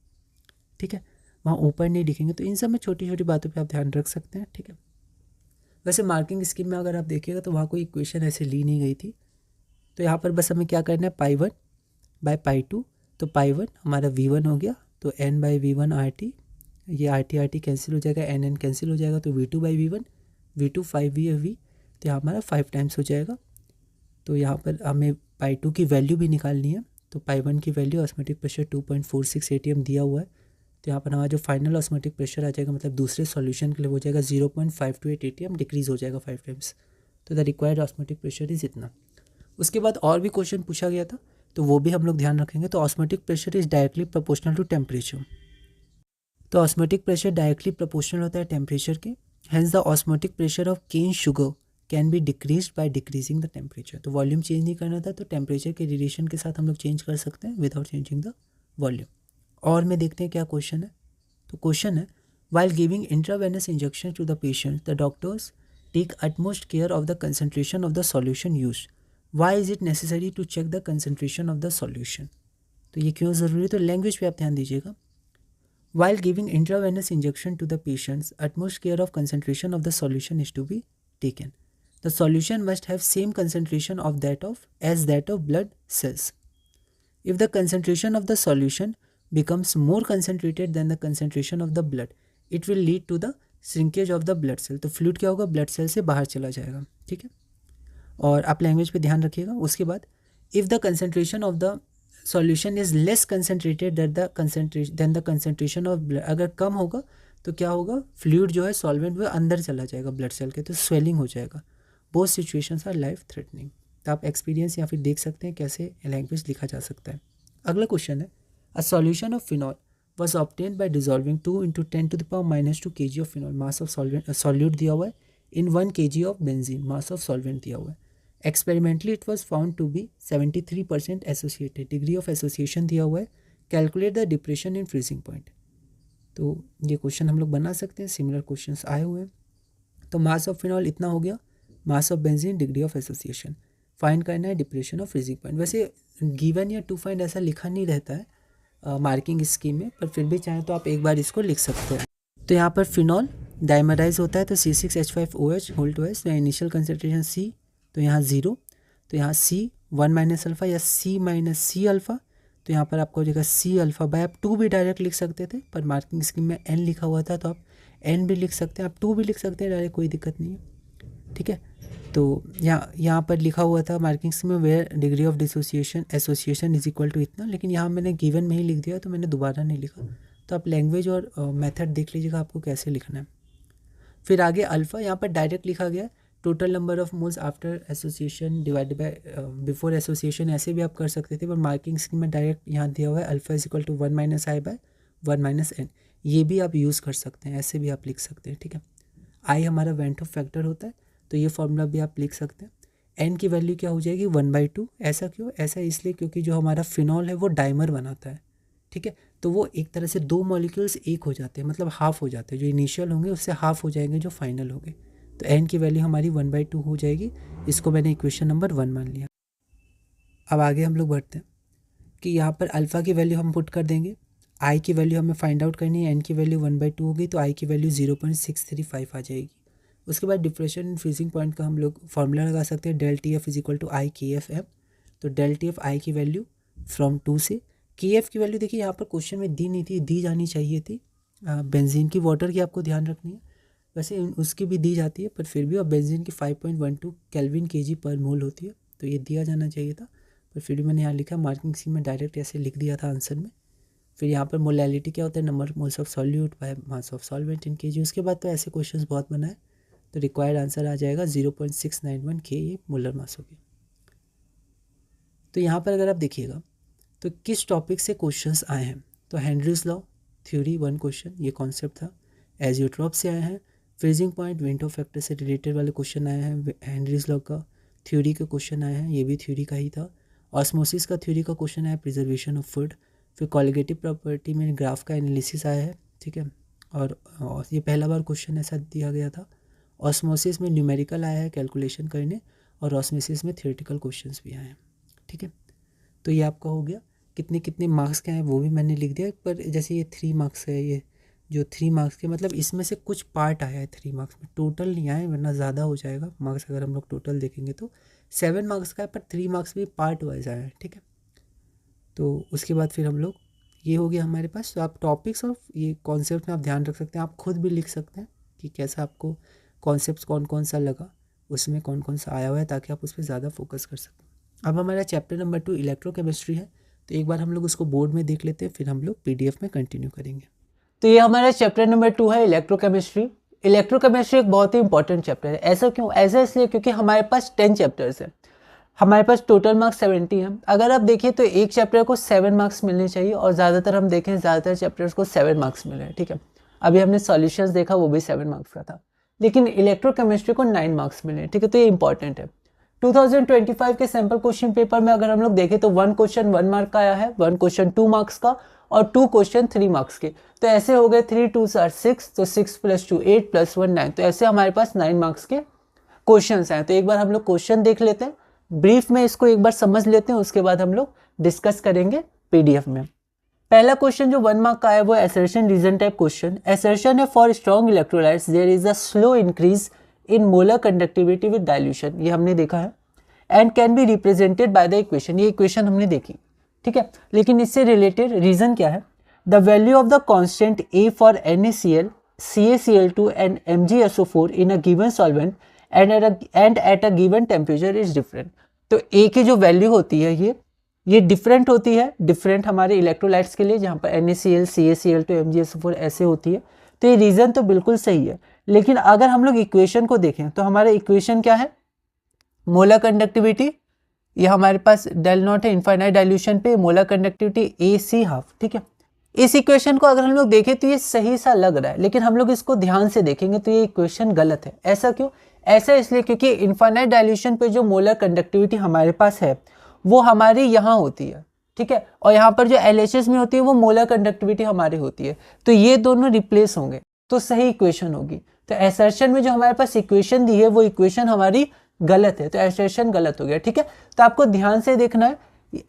ठीक है, वहाँ ऊपर नहीं लिखेंगे। तो इन सब में छोटी छोटी बातों पे आप ध्यान रख सकते हैं, ठीक है। वैसे मार्किंग स्कीम में अगर आप देखिएगा तो वहाँ कोई इक्वेशन ऐसे ली नहीं गई थी, तो यहाँ पर बस हमें क्या करना है, पाई 1 बाय पाई 2, तो पाई 1 हमारा V1 हो गया, तो n बाई V1 RT, ये RT कैंसिल हो जाएगा, n कैंसिल हो जाएगा, तो V2 by V1, V2 5V है V, तो यहाँ हमारा 5 टाइम्स हो जाएगा। तो यहाँ पर हमें पाई 2 की वैल्यू भी निकालनी है, तो पाई 1 की वैल्यू ऑस्मोटिक प्रेशर 2.46 ATM दिया हुआ है, तो यहाँ पर हमारा जो फाइनल ऑस्मोटिक प्रेशर आ जाएगा, मतलब दूसरे सॉल्यूशन के लिए हो जाएगा 0.528 ATM, डिक्रीज हो जाएगा 5 टाइम्स, तो the required osmotic pressure is इतना। उसके बाद और भी क्वेश्चन पूछा गया था, तो वो भी हम लोग ध्यान रखेंगे। तो osmotic pressure is directly proportional to temperature, तो ऑस्मोटिक प्रेशर डायरेक्टली प्रोपोर्शनल होता है टेम्परेचर के, hence the osmotic pressure of cane sugar can be decrease by decreasing the temperature. तो वॉल्यूम चेंज नहीं करना था, तो टेम्परेचर के रिलेशन के साथ हम लोग चेंज कर सकते हैं विदाउट चेंजिंग द वॉल्यूम। और में देखते हैं क्या क्वेश्चन है। तो क्वेश्चन है, while giving intravenous injection to the patient the doctors take utmost care of the concentration of the solution used, why is it necessary to check the concentration of the solution. तो ये क्यों ज़रूरी है, तो language पे आप ध्यान दीजिएगा। While giving intravenous injection to the patients, utmost care of concentration of the solution is to be taken. The solution must have same concentration of that of blood cells. If the concentration of the solution becomes more concentrated than the concentration of the blood, it will lead to the shrinkage of the blood cell. तो fluid क्या होगा, blood cell से बाहर चला जाएगा, ठीक है। और आप लैंग्वेज पे ध्यान रखिएगा। उसके बाद, if the concentration of the solution is less concentrated than the concentration of blood, अगर कम होगा तो क्या होगा, फ्लूइड जो है सॉल्वेंट वो अंदर चला जाएगा ब्लड सेल के, तो स्वेलिंग हो जाएगा। Both situations our life threatening. तो आप एक्सपीरियंस या फिर देख सकते हैं कैसे लैंग्वेज लिखा जा सकता है। अगला क्वेश्चन है, a solution of phenol was obtained by dissolving 2 × 10⁻² kg of phenol, mass of solute दिया हुआ है, in 1 kg of benzene, mass of solvent दिया हुआ है। Experimentally it was found to be 73% associated, degree of association दिया हुआ है, calculate the depression in freezing point. तो ये क्वेश्चन हम लोग बना सकते हैं, सिमिलर क्वेश्चंस आए हुए हैं। तो मास ऑफ फिनॉल इतना हो गया, mass of benzene, degree of association, find करना है डिप्रेशन ऑफ फ्रीजिंग पॉइंट। वैसे गिवन या टू फाइंड ऐसा लिखा नहीं रहता है मार्किंग स्कीम में, पर फिर भी चाहें तो आप एक बार इसको लिख सकते हैं। तो यहाँ पर फिनॉल डाइमराइज होता है, तो C6H5OH hold OH, initial concentration C, तो यहाँ 0, तो यहाँ C 1 - अल्फ़ा या C - C अल्फ़ा, तो यहाँ पर आपको हो जाएगा C अल्फ़ा बाय, आप 2 भी डायरेक्ट लिख सकते थे, पर मार्किंग स्कीम में N लिखा हुआ था तो आप N भी लिख सकते हैं, आप 2 भी लिख सकते हैं डायरेक्ट, कोई दिक्कत नहीं है, ठीक है। तो यहाँ पर लिखा हुआ था मार्किंग स्कीम में where degree of dissociation association is equal to इतना, लेकिन यहाँ मैंने गिवन में ही लिख दिया, तो मैंने दोबारा नहीं लिखा। तो आप लैंग्वेज और मेथड देख लीजिएगा आपको कैसे लिखना है। फिर आगे अल्फ़ा, यहाँ पर डायरेक्ट लिखा गया total number of moles after association divided by before association, ऐसे भी आप कर सकते थे, पर मार्किंग स्कीम में डायरेक्ट यहाँ दिया हुआ है alpha is equal to 1 - I by 1 - N, ये भी आप यूज़ कर सकते हैं, ऐसे भी आप लिख सकते हैं, ठीक है। आई हमारा वेंट ऑफ फैक्टर होता है, तो ये फॉर्मूला भी आप लिख सकते हैं। एन की वैल्यू क्या हो जाएगी 1/2, ऐसा क्यों, ऐसा इसलिए क्योंकि जो हमारा फिनॉल है वो डाइमर बनाता है, ठीक है, तो वो एक तरह से 2 मॉलिक्यूल्स एक हो जाते हैं, मतलब हाफ हो जाते हैं, जो इनिशियल होंगे उससे हाफ हो जाएंगे जो फाइनल होंगे, तो एन की वैल्यू हमारी 1/2 हो जाएगी। इसको मैंने इक्वेशन नंबर 1 मान लिया। अब आगे हम लोग बढ़ते हैं कि यहाँ पर अल्फ़ा की वैल्यू हम पुट कर देंगे, आई की वैल्यू हमें फाइंड आउट करनी है, एन की वैल्यू 1/2 होगी, तो आई की वैल्यू 0.635 आ जाएगी। उसके बाद डिप्रेशन इन फ्रीजिंग पॉइंट का हम लोग फार्मूला लगा सकते हैं, del TF is equal to I KFM, तो del TF आई की वैल्यू फ्रॉम 2 से, KF की वैल्यू देखिए यहाँ पर क्वेश्चन में दी नहीं थी, दी जानी चाहिए थी, बेंजीन की वाटर की आपको ध्यान रखनी है, वैसे उसकी भी दी जाती है पर फिर भी, और बेंजीन की 5.12 केल्विन kg पर मोल होती है, तो ये दिया जाना चाहिए था, पर फिर भी मैंने यहाँ लिखा, मार्किंग स्कीम में डायरेक्ट ऐसे लिख दिया था आंसर में। फिर यहाँ पर मोलैलिटी क्या होता है, number moles of solute by mass of solvent in kg। उसके बाद तो ऐसे क्वेश्चंस बहुत बना है, तो रिक्वायर्ड आंसर आ जाएगा 0.691 K, ये मोलर मास होगी। तो यहाँ पर अगर आप देखिएगा तो किस टॉपिक से क्वेश्चंस आए हैं, तो हेनरीज लॉ थ्योरी 1 क्वेश्चन, ये कॉन्सेप्ट था, एजियोट्रॉप से आए हैं, फ्रीजिंग पॉइंट विंट ऑफ फैक्टर से रिलेटेड वाले क्वेश्चन आए हैं, हेनरीज लॉ का थ्योरी के क्वेश्चन आए हैं, ये भी थ्योरी का ही था, ऑस्मोसिस का थ्योरी का क्वेश्चन आया, प्रिजर्वेशन ऑफ फूड, फिर कॉलिगेटिव प्रॉपर्टी में ग्राफ का एनालिसिस आया है, ठीक है, और ये पहला बार क्वेश्चन ऐसा दिया गया था। ऑस्मोसिस में न्यूमेरिकल आया है कैलकुलेशन करने, और ऑस्मोसिस में थियोरेटिकल क्वेश्चंस भी आए हैं। ठीक है, तो ये आपका हो गया। कितने कितने मार्क्स के हैं वो भी मैंने लिख दिया, पर जैसे ये 3 मार्क्स है, ये जो 3 मार्क्स के मतलब इसमें से कुछ पार्ट आया है 3 मार्क्स में, टोटल नहीं आए, वरना ज़्यादा हो जाएगा मार्क्स अगर हम लोग टोटल देखेंगे तो 7 मार्क्स का है, पर 3 मार्क्स भी पार्ट वाइज आया है। ठीक है, तो उसके बाद फिर हम लोग, ये हो गया हमारे पास। तो आप टॉपिक्स और ये कॉन्सेप्ट में आप ध्यान रख सकते हैं, आप खुद भी लिख सकते हैं कि कैसा आपको कॉन्सेप्ट कौन कौन सा लगा, उसमें कौन कौन सा आया हुआ है, ताकि आप उस पर ज़्यादा फोकस कर सकें। अब हमारा चैप्टर नंबर 2 इलेक्ट्रोकेमिस्ट्री है, तो एक बार हम लोग उसको बोर्ड में देख लेते हैं, फिर हम लोग PDF में कंटिन्यू करेंगे। तो ये हमारा चैप्टर नंबर 2 है इलेक्ट्रोकेमिस्ट्री। इलेक्ट्रोकेमिस्ट्री एक बहुत ही इंपॉर्टेंट चैप्टर है। ऐसा क्यों? ऐसा इसलिए क्योंकि हमारे पास 10 चैप्टर्स हैं, हमारे पास टोटल मार्क्स 70 हैं। अगर आप देखिए तो एक चैप्टर को 7 मार्क्स मिलने चाहिए, और ज़्यादातर हम देखें ज़्यादातर चैप्टर्स को 7 मार्क्स मिले हैं। ठीक है, अभी हमने सॉल्यूशंस देखा, वो भी 7 मार्क्स का था, लेकिन इलेक्ट्रोकेमिस्ट्री को 9 मार्क्स मिले हैं। ठीक है, तो ये इंपॉर्टेंट है। 2025 के सैम्पल क्वेश्चन पेपर में अगर हम लोग देखें तो 1 क्वेश्चन 1 मार्क का आया है, 1 क्वेश्चन 2 मार्क्स का, और 2 क्वेश्चन 3 मार्क्स के। तो ऐसे हो गए 3 2 आर 6, तो 6 + 2 8 + 1 9, तो ऐसे हमारे पास 9 मार्क्स के क्वेश्चंस हैं। तो एक बार हम लोग क्वेश्चन देख लेते हैं, ब्रीफ में इसको एक बार समझ लेते हैं, उसके बाद हम लोग डिस्कस करेंगे PDF में। पहला क्वेश्चन जो 1 मार्क का है वो assertion reason type question. Assertion है for strong electrolytes there is a slow increase in molar conductivity with dilution, ये हमने देखा है, and can be represented by the equation, ये इक्वेशन हमने देखी। ठीक है, लेकिन इससे रिलेटेड रीजन क्या है? The value of the constant A for NaCl, CaCl2 and MgSO4 in a given solvent and at a given temperature is different. तो A की जो वैल्यू होती है ये डिफरेंट होती है, डिफरेंट हमारे इलेक्ट्रोलाइट्स के लिए, जहाँ पर NaCl, CaCl2, MgSO4 ऐसे होती है। तो ये रीज़न तो बिल्कुल सही है, लेकिन अगर हम लोग इक्वेशन को देखें तो हमारा इक्वेशन क्या है? मोलर कंडक्टिविटी, ये हमारे पास डेल नॉट है इनफाइनाइट डाइल्यूशन पे, मोलर कंडक्टिविटी AC½ ठीक है। इस इक्वेशन को अगर हम लोग देखें तो ये सही सा लग रहा है, लेकिन हम लोग इसको ध्यान से देखेंगे तो ये इक्वेशन गलत है। ऐसा क्यों? ऐसा इसलिए क्योंकि इनफाइनाइट डाइल्यूशन पे जो मोलर कंडक्टिविटी हमारे पास है वो हमारी यहाँ होती है। ठीक है, और यहाँ पर जो LHS में होती है वो मोलर कंडक्टिविटी हमारी होती है, तो ये दोनों रिप्लेस होंगे, तो सही इक्वेशन होगी। तो असर्शन में जो हमारे पास इक्वेशन दी है वो इक्वेशन हमारी गलत है, तो असर्शन गलत हो गया। ठीक है, तो आपको ध्यान से देखना है।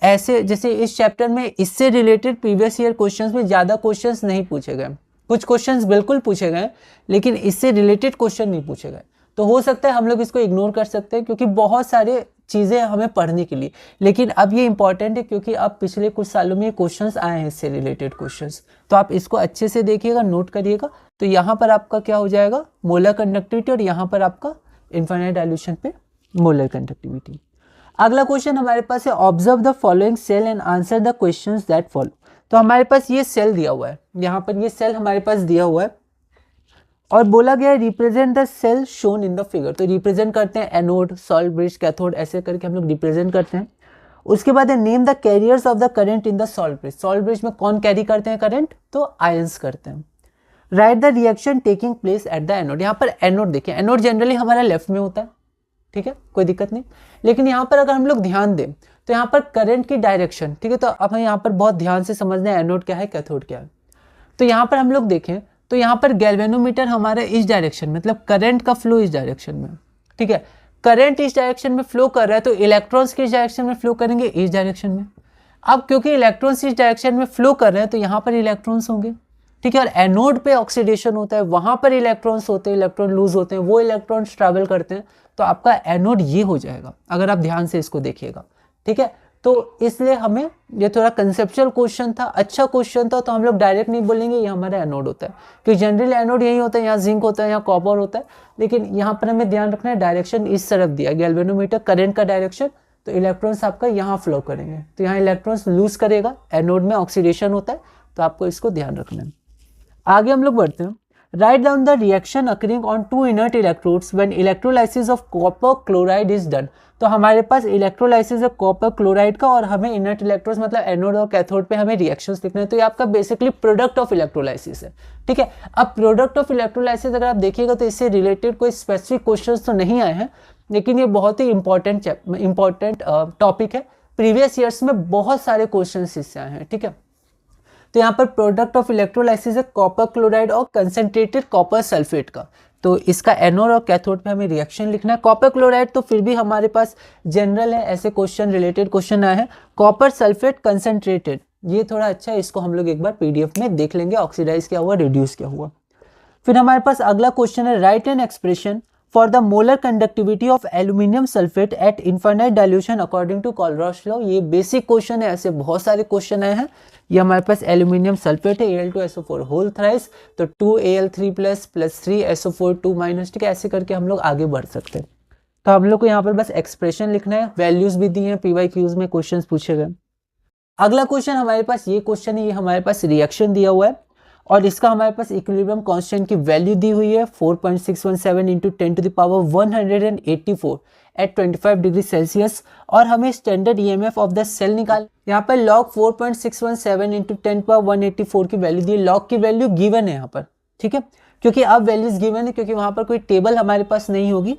ऐसे जैसे इस चैप्टर में इससे रिलेटेड प्रीवियस ईयर क्वेश्चंस में ज़्यादा क्वेश्चंस नहीं पूछे गए, कुछ क्वेश्चंस बिल्कुल पूछे गए, लेकिन इससे रिलेटेड क्वेश्चन नहीं पूछे गए। तो हो सकता है हम लोग इसको इग्नोर कर सकते हैं, क्योंकि बहुत सारे चीज़ें हमें पढ़ने के लिए, लेकिन अब ये इंपॉर्टेंट है क्योंकि अब पिछले कुछ सालों में ये क्वेश्चंस आए हैं इससे रिलेटेड क्वेश्चंस। तो आप इसको अच्छे से देखिएगा, नोट करिएगा। तो यहाँ पर आपका क्या हो जाएगा? मोलर कंडक्टिविटी, और यहाँ पर आपका इनफाइनाइट डाइल्यूशन पे मोलर कंडक्टिविटी। अगला क्वेश्चन हमारे पास है, observe the following cell and answer the questions that follow. तो हमारे पास ये सेल दिया हुआ है, यहाँ पर ये सेल हमारे पास दिया हुआ है, और बोला गया है represent the cell shown in the figure. तो रिप्रेजेंट करते हैं एनोड, सॉल्ट ब्रिज, कैथोड, ऐसे करके हम लोग रिप्रेजेंट करते हैं। उसके बाद है name the carriers of the current in the salt bridge. Salt bridge में कौन कैरी करते हैं करंट? तो आयंस करते हैं। Right the reaction taking place at the anode. यहाँ पर एनोड देखिए, एनोड जनरली हमारा लेफ्ट में होता है, ठीक है, कोई दिक्कत नहीं, लेकिन यहाँ पर अगर हम लोग ध्यान दें तो यहाँ पर करंट की डायरेक्शन, ठीक है, तो अब हमें यहाँ पर बहुत ध्यान से समझना है एनोड क्या है, कैथोड क्या है। तो यहाँ पर हम लोग देखें तो यहाँ पर गैल्वेनोमीटर हमारा इस डायरेक्शन में, मतलब करंट का फ्लो इस डायरेक्शन में, ठीक है, करंट इस डायरेक्शन में फ्लो कर रहा है, तो इलेक्ट्रॉन्स किस डायरेक्शन में फ्लो करेंगे? इस डायरेक्शन में। अब क्योंकि इलेक्ट्रॉन्स इस डायरेक्शन में फ्लो कर रहे हैं तो यहाँ पर इलेक्ट्रॉन्स होंगे, ठीक है, और एनोड पे ऑक्सीडेशन होता है, वहाँ पर इलेक्ट्रॉन्स होते हैं, इलेक्ट्रॉन लूज होते हैं, वो इलेक्ट्रॉन्स ट्रैवल करते हैं, तो आपका एनोड ये हो जाएगा अगर आप ध्यान से इसको देखिएगा। ठीक है, तो इसलिए हमें ये थोड़ा कंसेप्चुअल क्वेश्चन था, अच्छा क्वेश्चन था, तो हम लोग डायरेक्ट नहीं बोलेंगे ये हमारा एनोड होता है, क्योंकि जनरली एनोड यही होता है, यहाँ जिंक होता है, यहाँ कॉपर होता है, लेकिन यहाँ पर हमें ध्यान रखना है डायरेक्शन इस तरफ दिया गैल्वेनोमीटर करंट का डायरेक्शन, तो इलेक्ट्रॉन्स आपका यहाँ फ्लो करेंगे, तो यहाँ इलेक्ट्रॉन्स लूज करेगा, एनोड में ऑक्सीडेशन होता है, तो आपको इसको ध्यान रखना है। आगे हम लोग बढ़ते हैं। Write down the reaction occurring on 2 inert electrodes when electrolysis of copper chloride is done. तो हमारे पास इलेक्ट्रोलाइसिस ऑफ कॉपर क्लोराइड का, और हमें इनर्ट इलेक्ट्रोड्स मतलब एनोड और कैथोड पे हमें रिएक्शंस लिखना है, तो ये आपका बेसिकली प्रोडक्ट ऑफ इलेक्ट्रोलाइसिस है। ठीक है, अब प्रोडक्ट ऑफ इलेक्ट्रोलाइसिस अगर आप देखिएगा तो इससे रिलेटेड कोई स्पेसिफिक क्वेश्चंस तो नहीं आए हैं, लेकिन ये बहुत ही इंपॉर्टेंट टॉपिक है, प्रीवियस ईयर्स में बहुत सारे क्वेश्चंस इससे आए हैं। ठीक है, तो यहाँ पर प्रोडक्ट ऑफ इलेक्ट्रोलाइसिस है कॉपर क्लोराइड और कंसंट्रेटेड कॉपर सल्फेट का। तो इसका एनोड और कैथोड पे हमें रिएक्शन लिखना है। कॉपर क्लोराइड तो फिर भी हमारे पास जनरल है, ऐसे क्वेश्चन रिलेटेड क्वेश्चन आए हैं। कॉपर सल्फेट कंसनट्रेटेड, ये थोड़ा अच्छा है, इसको हम लोग एक बार पीडीएफ में देख लेंगे, ऑक्सीडाइज क्या हुआ, रिड्यूस क्या हुआ। फिर हमारे पास अगला क्वेश्चन है, write an expression for the molar conductivity of aluminium sulphate at infinite dilution according to Kohlrausch law. ये बेसिक क्वेश्चन है, ऐसे बहुत सारे क्वेश्चन आए हैं। ये हमारे पास एल्यूमिनियम सल्फेट है, Al2SO4 होल थ्राइस, तो 2Al3 प्लस 3SO4 2 माइनस, ठीक है, ऐसे करके हम लोग आगे बढ़ सकते हैं। तो हम लोग को यहाँ पर बस एक्सप्रेशन लिखना है, वैल्यूज भी दी हैं, PYQs में क्वेश्चन पूछे गए। अगला क्वेश्चन हमारे पास ये क्वेश्चन है, ये हमारे पास रिएक्शन दिया हुआ है और इसका हमारे पास इक्विलिब्रियम कांस्टेंट की वैल्यू दी हुई है 4.617 इंटू 10⁻184 एट 25 डिग्री सेल्सियस, और हमें standard EMF of the cell निकाल। यहाँ पर लॉग 4.617 इंटू 10⁻184 की वैल्यू दी, लॉग की वैल्यू गिवन है यहाँ पर, ठीक है, क्योंकि अब वैल्यूज गिवन है, क्योंकि वहाँ पर कोई टेबल हमारे पास नहीं होगी,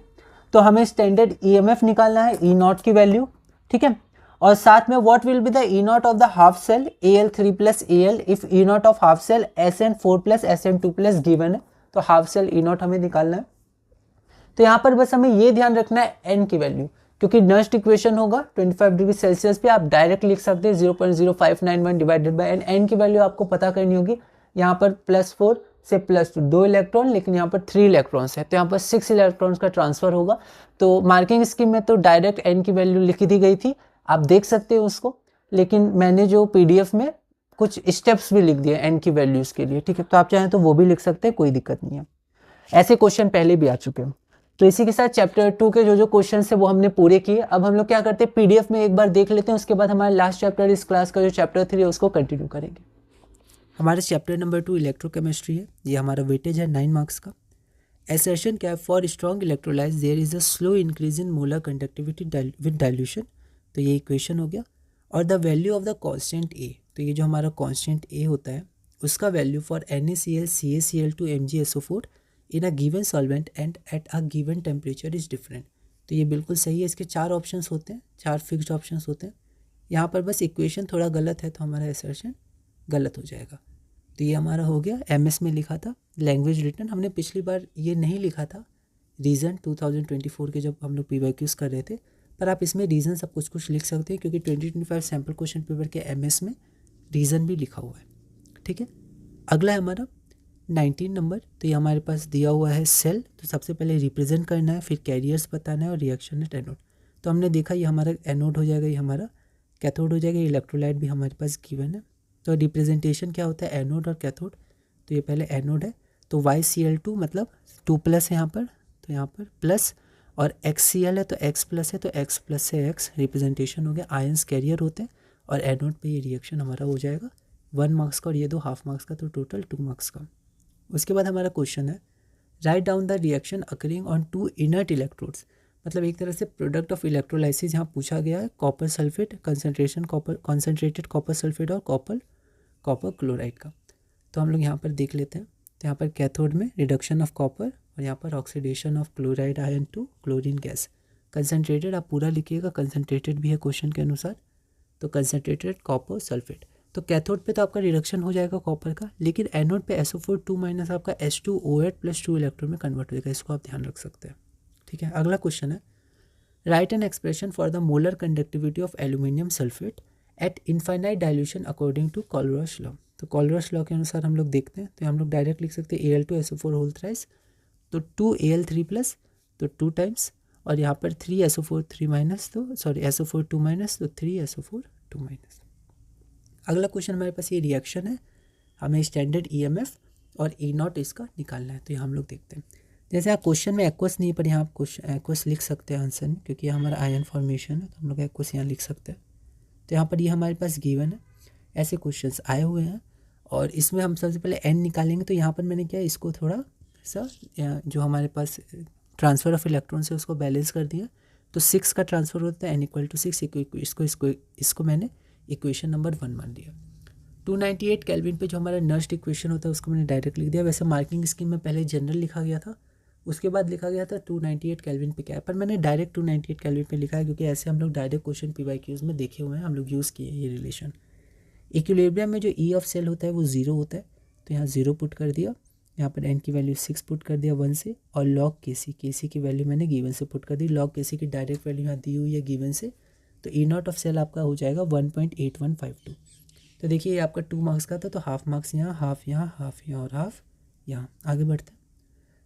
तो हमें स्टैंडर्ड ईएमएफ निकालना है, ई नॉट की वैल्यू, ठीक है, और साथ में what will be the E not of the half cell Al3 plus Al if E not of half cell Sn4 plus Sn2 plus given है, तो हाफ सेल ई नॉट हमें निकालना है। तो यहाँ पर बस हमें ये ध्यान रखना है n की वैल्यू, क्योंकि नस्ट इक्वेशन होगा 25 डिग्री सेल्सियस पे, आप डायरेक्ट लिख सकते हैं 0.0591 डिवाइडेड बाय n की वैल्यू आपको पता करनी होगी। यहाँ पर +4 से +2 2 इलेक्ट्रॉन, लेकिन यहाँ पर 3 इलेक्ट्रॉन्स है, तो यहाँ पर 6 इलेक्ट्रॉन्स का ट्रांसफर होगा। तो मार्किंग स्कीम में तो डायरेक्ट n की वैल्यू लिखी दी गई थी, आप देख सकते हो उसको, लेकिन मैंने जो पीडीएफ में कुछ स्टेप्स भी लिख दिए n की वैल्यूज़ के लिए, ठीक है, तो आप चाहें तो वो भी लिख सकते हैं, कोई दिक्कत नहीं है। ऐसे क्वेश्चन पहले भी आ चुके हैं। तो इसी के साथ चैप्टर 2 के जो क्वेश्चन है वो हमने पूरे किए। अब हम लोग क्या करते हैं, पीडीएफ में एक बार देख लेते हैं, उसके बाद हमारा लास्ट चैप्टर इस क्लास का जो चैप्टर 3 है उसको कंटिन्यू करेंगे। हमारे चैप्टर नंबर 2 इलेक्ट्रोकेमिस्ट्री है, ये हमारा वेटेज है 9 मार्क्स का। एसर्शन क्या है, for strong electrolyte there is a slow increase in molar conductivity with dilution, तो ये इक्वेशन हो गया। और the value of the constant A, तो ये जो हमारा कांस्टेंट ए होता है उसका value for NaCl CaCl2 MgSO4 in a given solvent and at a given temperature is different, तो ये बिल्कुल सही है। इसके 4 ऑप्शंस होते हैं, 4 फिक्स्ड ऑप्शंस होते हैं। यहाँ पर बस इक्वेशन थोड़ा गलत है, तो हमारा एसर्शन गलत हो जाएगा। तो ये हमारा हो गया, MS में लिखा था लैंग्वेज रिटर्न, हमने पिछली बार ये नहीं लिखा था रीज़न 2024 के जब हम लोग PYQs कर रहे थे, पर आप इसमें रीज़न सब कुछ लिख सकते हैं, क्योंकि 2025 सैम्पल क्वेश्चन पेपर के MS में रीज़न भी लिखा हुआ है, ठीक है। अगला है हमारा 19 नंबर, तो ये हमारे पास दिया हुआ है सेल, तो सबसे पहले रिप्रेजेंट करना है, फिर कैरियर्स बताना है और रिएक्शन एट एनोड। तो हमने देखा ये हमारा एनोड हो जाएगा, ये हमारा कैथोड हो जाएगा, इलेक्ट्रोलाइट भी हमारे पास गिवन है। तो रिप्रेजेंटेशन क्या होता है, एनोड और कैथोड, तो ये पहले एनोड है, तो YCl2 मतलब 2+ है यहाँ पर, तो यहाँ पर प्लस, और XCl है तो X+ है, तो X+ से X रिप्रेजेंटेशन हो गया। आयंस कैरियर होते हैं, और एनोड पे ये रिएक्शन हमारा हो जाएगा 1 मार्क्स का, और ये 2 हाफ मार्क्स का, तो टोटल 2 मार्क्स का। उसके बाद हमारा क्वेश्चन है, write down the reaction occurring on 2 inert electrodes, मतलब एक तरह से प्रोडक्ट ऑफ इलेक्ट्रोलाइसिस यहाँ पूछा गया है, copper sulphate concentrated copper sulphate और कॉपर क्लोराइड का। तो हम लोग यहाँ पर देख लेते हैं, तो यहाँ पर कैथोड में रिडक्शन ऑफ कॉपर, और यहाँ पर oxidation of chloride ion to chlorine gas. Concentrated आप पूरा लिखिएगा, कंसनट्रेटेड भी है क्वेश्चन के अनुसार, तो कंसनट्रेटेड कॉपर सल्फेट। तो कैथोड पे तो आपका रिडक्शन हो जाएगा कॉपर का, लेकिन एनोड पे SO4 2- आपका H2OH + 2 इलेक्ट्रॉन में कन्वर्ट हो जाएगा, इसको आप ध्यान रख सकते हैं, ठीक है। अगला क्वेश्चन है, write an expression for the molar conductivity of aluminium sulphate at infinite dilution according to Kohlrausch law. तो कोलरॉश लॉ के अनुसार हम लोग देखते हैं, तो हम लोग डायरेक्ट लिख सकते हैं Al2SO4 होल थ्राइस, तो 2Al3+, तो 2 टाइम्स, और यहाँ पर 3SO4 3-, तो सॉरी SO4 2-, तो 3SO4 2-। अगला क्वेश्चन हमारे पास ये रिएक्शन है, हमें स्टैंडर्ड EMF और E नॉट इसका निकालना है, तो ये हम लोग देखते हैं। जैसे आप क्वेश्चन में एक्वस नहीं है, पर यहाँ आप एक्वस लिख सकते हैं आंसर में, क्योंकि हमारा आयन फॉर्मेशन है, तो हम लोग एक्वस यहाँ लिख सकते हैं। तो यहाँ पर ये हमारे पास गिवन है, ऐसे क्वेश्चंस आए हुए हैं, और इसमें हम सबसे पहले n निकालेंगे। तो यहाँ पर मैंने क्या इसको थोड़ा सा जो हमारे पास ट्रांसफ़र ऑफ इलेक्ट्रॉन्स है उसको बैलेंस कर दिया, तो 6 का ट्रांसफ़र होता है, n = 6, इसको मैंने इक्वेशन नंबर 1 मान लिया। 298 केल्विन पे जो हमारा नस्ट इक्वेशन होता है उसको मैंने डायरेक्ट लिख दिया। वैसे मार्किंग स्कीम में पहले जनरल लिखा गया था, उसके बाद लिखा गया था 298 केल्विन पे क्या है, पर मैंने डायरेक्ट 298 केल्विन पे लिखा है, क्योंकि ऐसे हम लोग डायरेक्ट क्वेश्चन PYQs में देखे हुए हैं, हम लोग यूज़ किए ये रिलेशन। इक्विलिब्रियम में जो E ऑफ सेल होता है वो 0 होता है, तो यहाँ 0 पुट कर दिया, यहाँ पर n की वैल्यू 6 पुट कर दिया 1 से, और लॉग के सी की वैल्यू मैंने गिवन से पुट कर दी। लॉग के सी की डायरेक्ट वैल्यू यहाँ दी हुई है गिवन से, तो ई नॉट ऑफ सेल आपका हो जाएगा 1.8152। तो देखिए ये आपका 2 मार्क्स का था, तो हाफ मार्क्स यहाँ, हाफ यहाँ, हाफ यहाँ और हाफ यहाँ। आगे बढ़ते हैं।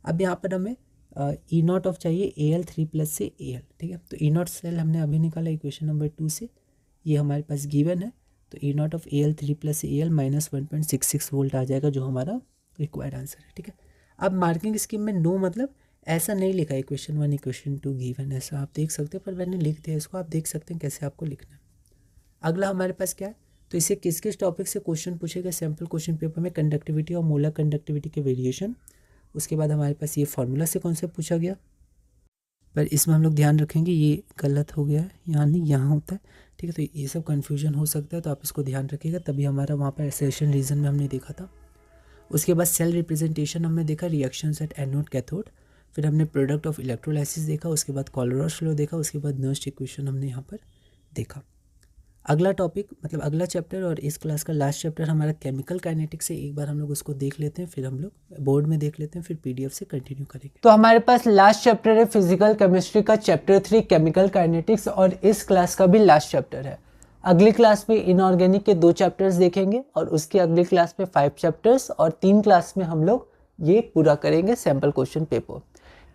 अब यहाँ पर हमें ई नॉट ऑफ चाहिए AL 3 प्लस से AL, ठीक है। तो ई नॉट सेल हमने अभी निकाला इक्वेशन नंबर 2 से, ये हमारे पास गिवन है। तो E not of AL 3 plus AL minus 1.66 volt आ जाएगा, जो हमारा रिक्वायर्ड आंसर है, ठीक है। अब मार्किंग स्कीम में नो मतलब ऐसा नहीं लिखा है इक्वेशन 1 इक्वेशन 2 गिवन, ऐसा आप देख सकते हैं, पर मैंने लिख दिया इसको, आप देख सकते हैं कैसे आपको लिखना है। अगला हमारे पास क्या है, तो इसे किस किस टॉपिक से क्वेश्चन पूछेगा सैम्पल क्वेश्चन पेपर में, कंडक्टिविटी और मोलर कंडक्टिविटी के वेरिएशन। उसके बाद हमारे पास ये फार्मूला से कॉन्सेप्ट पूछा गया, पर इसमें हम लोग ध्यान रखेंगे ये गलत हो गया है, यहाँ नहीं यहाँ होता है, ठीक है। तो ये सब कन्फ्यूजन हो सकता है, तो आप इसको ध्यान रखिएगा, तभी हमारा वहाँ पर एसेशन रीजन में हमने देखा था। उसके बाद सेल रिप्रेजेंटेशन हमने देखा, रिएक्शंस एट एनोड कैथोड, फिर हमने प्रोडक्ट ऑफ इलेक्ट्रोलाइसिस देखा, उसके बाद कोलोरॉस लॉ देखा, उसके बाद नर्स्ट इक्वेशन हमने यहाँ पर देखा। अगला टॉपिक मतलब अगला चैप्टर और इस क्लास का लास्ट चैप्टर हमारा केमिकल काइनेटिक्स है। एक बार हम लोग उसको देख लेते हैं, फिर हम लोग बोर्ड में देख लेते हैं, फिर PDF से कंटिन्यू करेंगे। तो हमारे पास लास्ट चैप्टर है फिजिकल केमिस्ट्री का चैप्टर 3 केमिकल काइनेटिक्स, और इस क्लास का भी लास्ट चैप्टर है। अगली क्लास में इनऑर्गेनिक के 2 चैप्टर्स देखेंगे, और उसकी अगली क्लास में 5 चैप्टर्स, और 3 क्लास में हम लोग ये पूरा करेंगे sample question paper.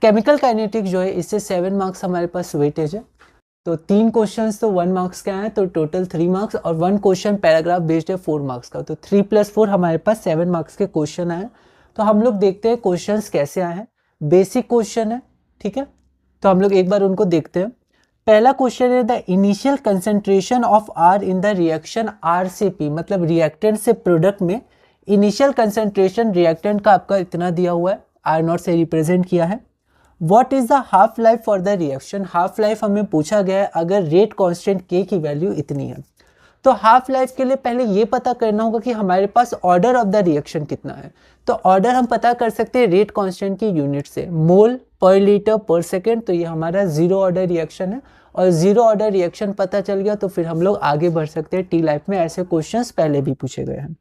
Chemical kinetics जो है इससे 7 मार्क्स हमारे पास वेटेज है, तो 3 क्वेश्चंस तो 1 मार्क्स के आए, तो टोटल 3 मार्क्स, और 1 क्वेश्चन पैराग्राफ बेस्ड है 4 मार्क्स का, तो 3 + 4 हमारे पास 7 मार्क्स के क्वेश्चन आए। तो हम लोग देखते हैं क्वेश्चंस कैसे आए हैं। बेसिक क्वेश्चन है, ठीक है, तो हम लोग एक बार उनको देखते हैं। पहला क्वेश्चन है the initial concentration of R in the reaction R से P, मतलब रिएक्टेंट से प्रोडक्ट में इनिशियल कंसेंट्रेशन रिएक्टेंट का आपका इतना दिया हुआ है, R0 से रिप्रेजेंट किया है। What is the half life for the reaction, half life हमें पूछा गया है अगर रेट कांस्टेंट K की वैल्यू इतनी है। तो हाफ लाइफ के लिए पहले ये पता करना होगा कि हमारे पास ऑर्डर ऑफ द रिएक्शन कितना है। तो ऑर्डर हम पता कर सकते हैं रेट कांस्टेंट की यूनिट से, मोल पर लीटर पर सेकेंड। तो ये हमारा 0 ऑर्डर रिएक्शन है, और 0 ऑर्डर रिएक्शन पता चल गया तो फिर हम लोग आगे बढ़ सकते हैं। टी लाइफ में ऐसे क्वेश्चंस पहले भी पूछे गए हैं।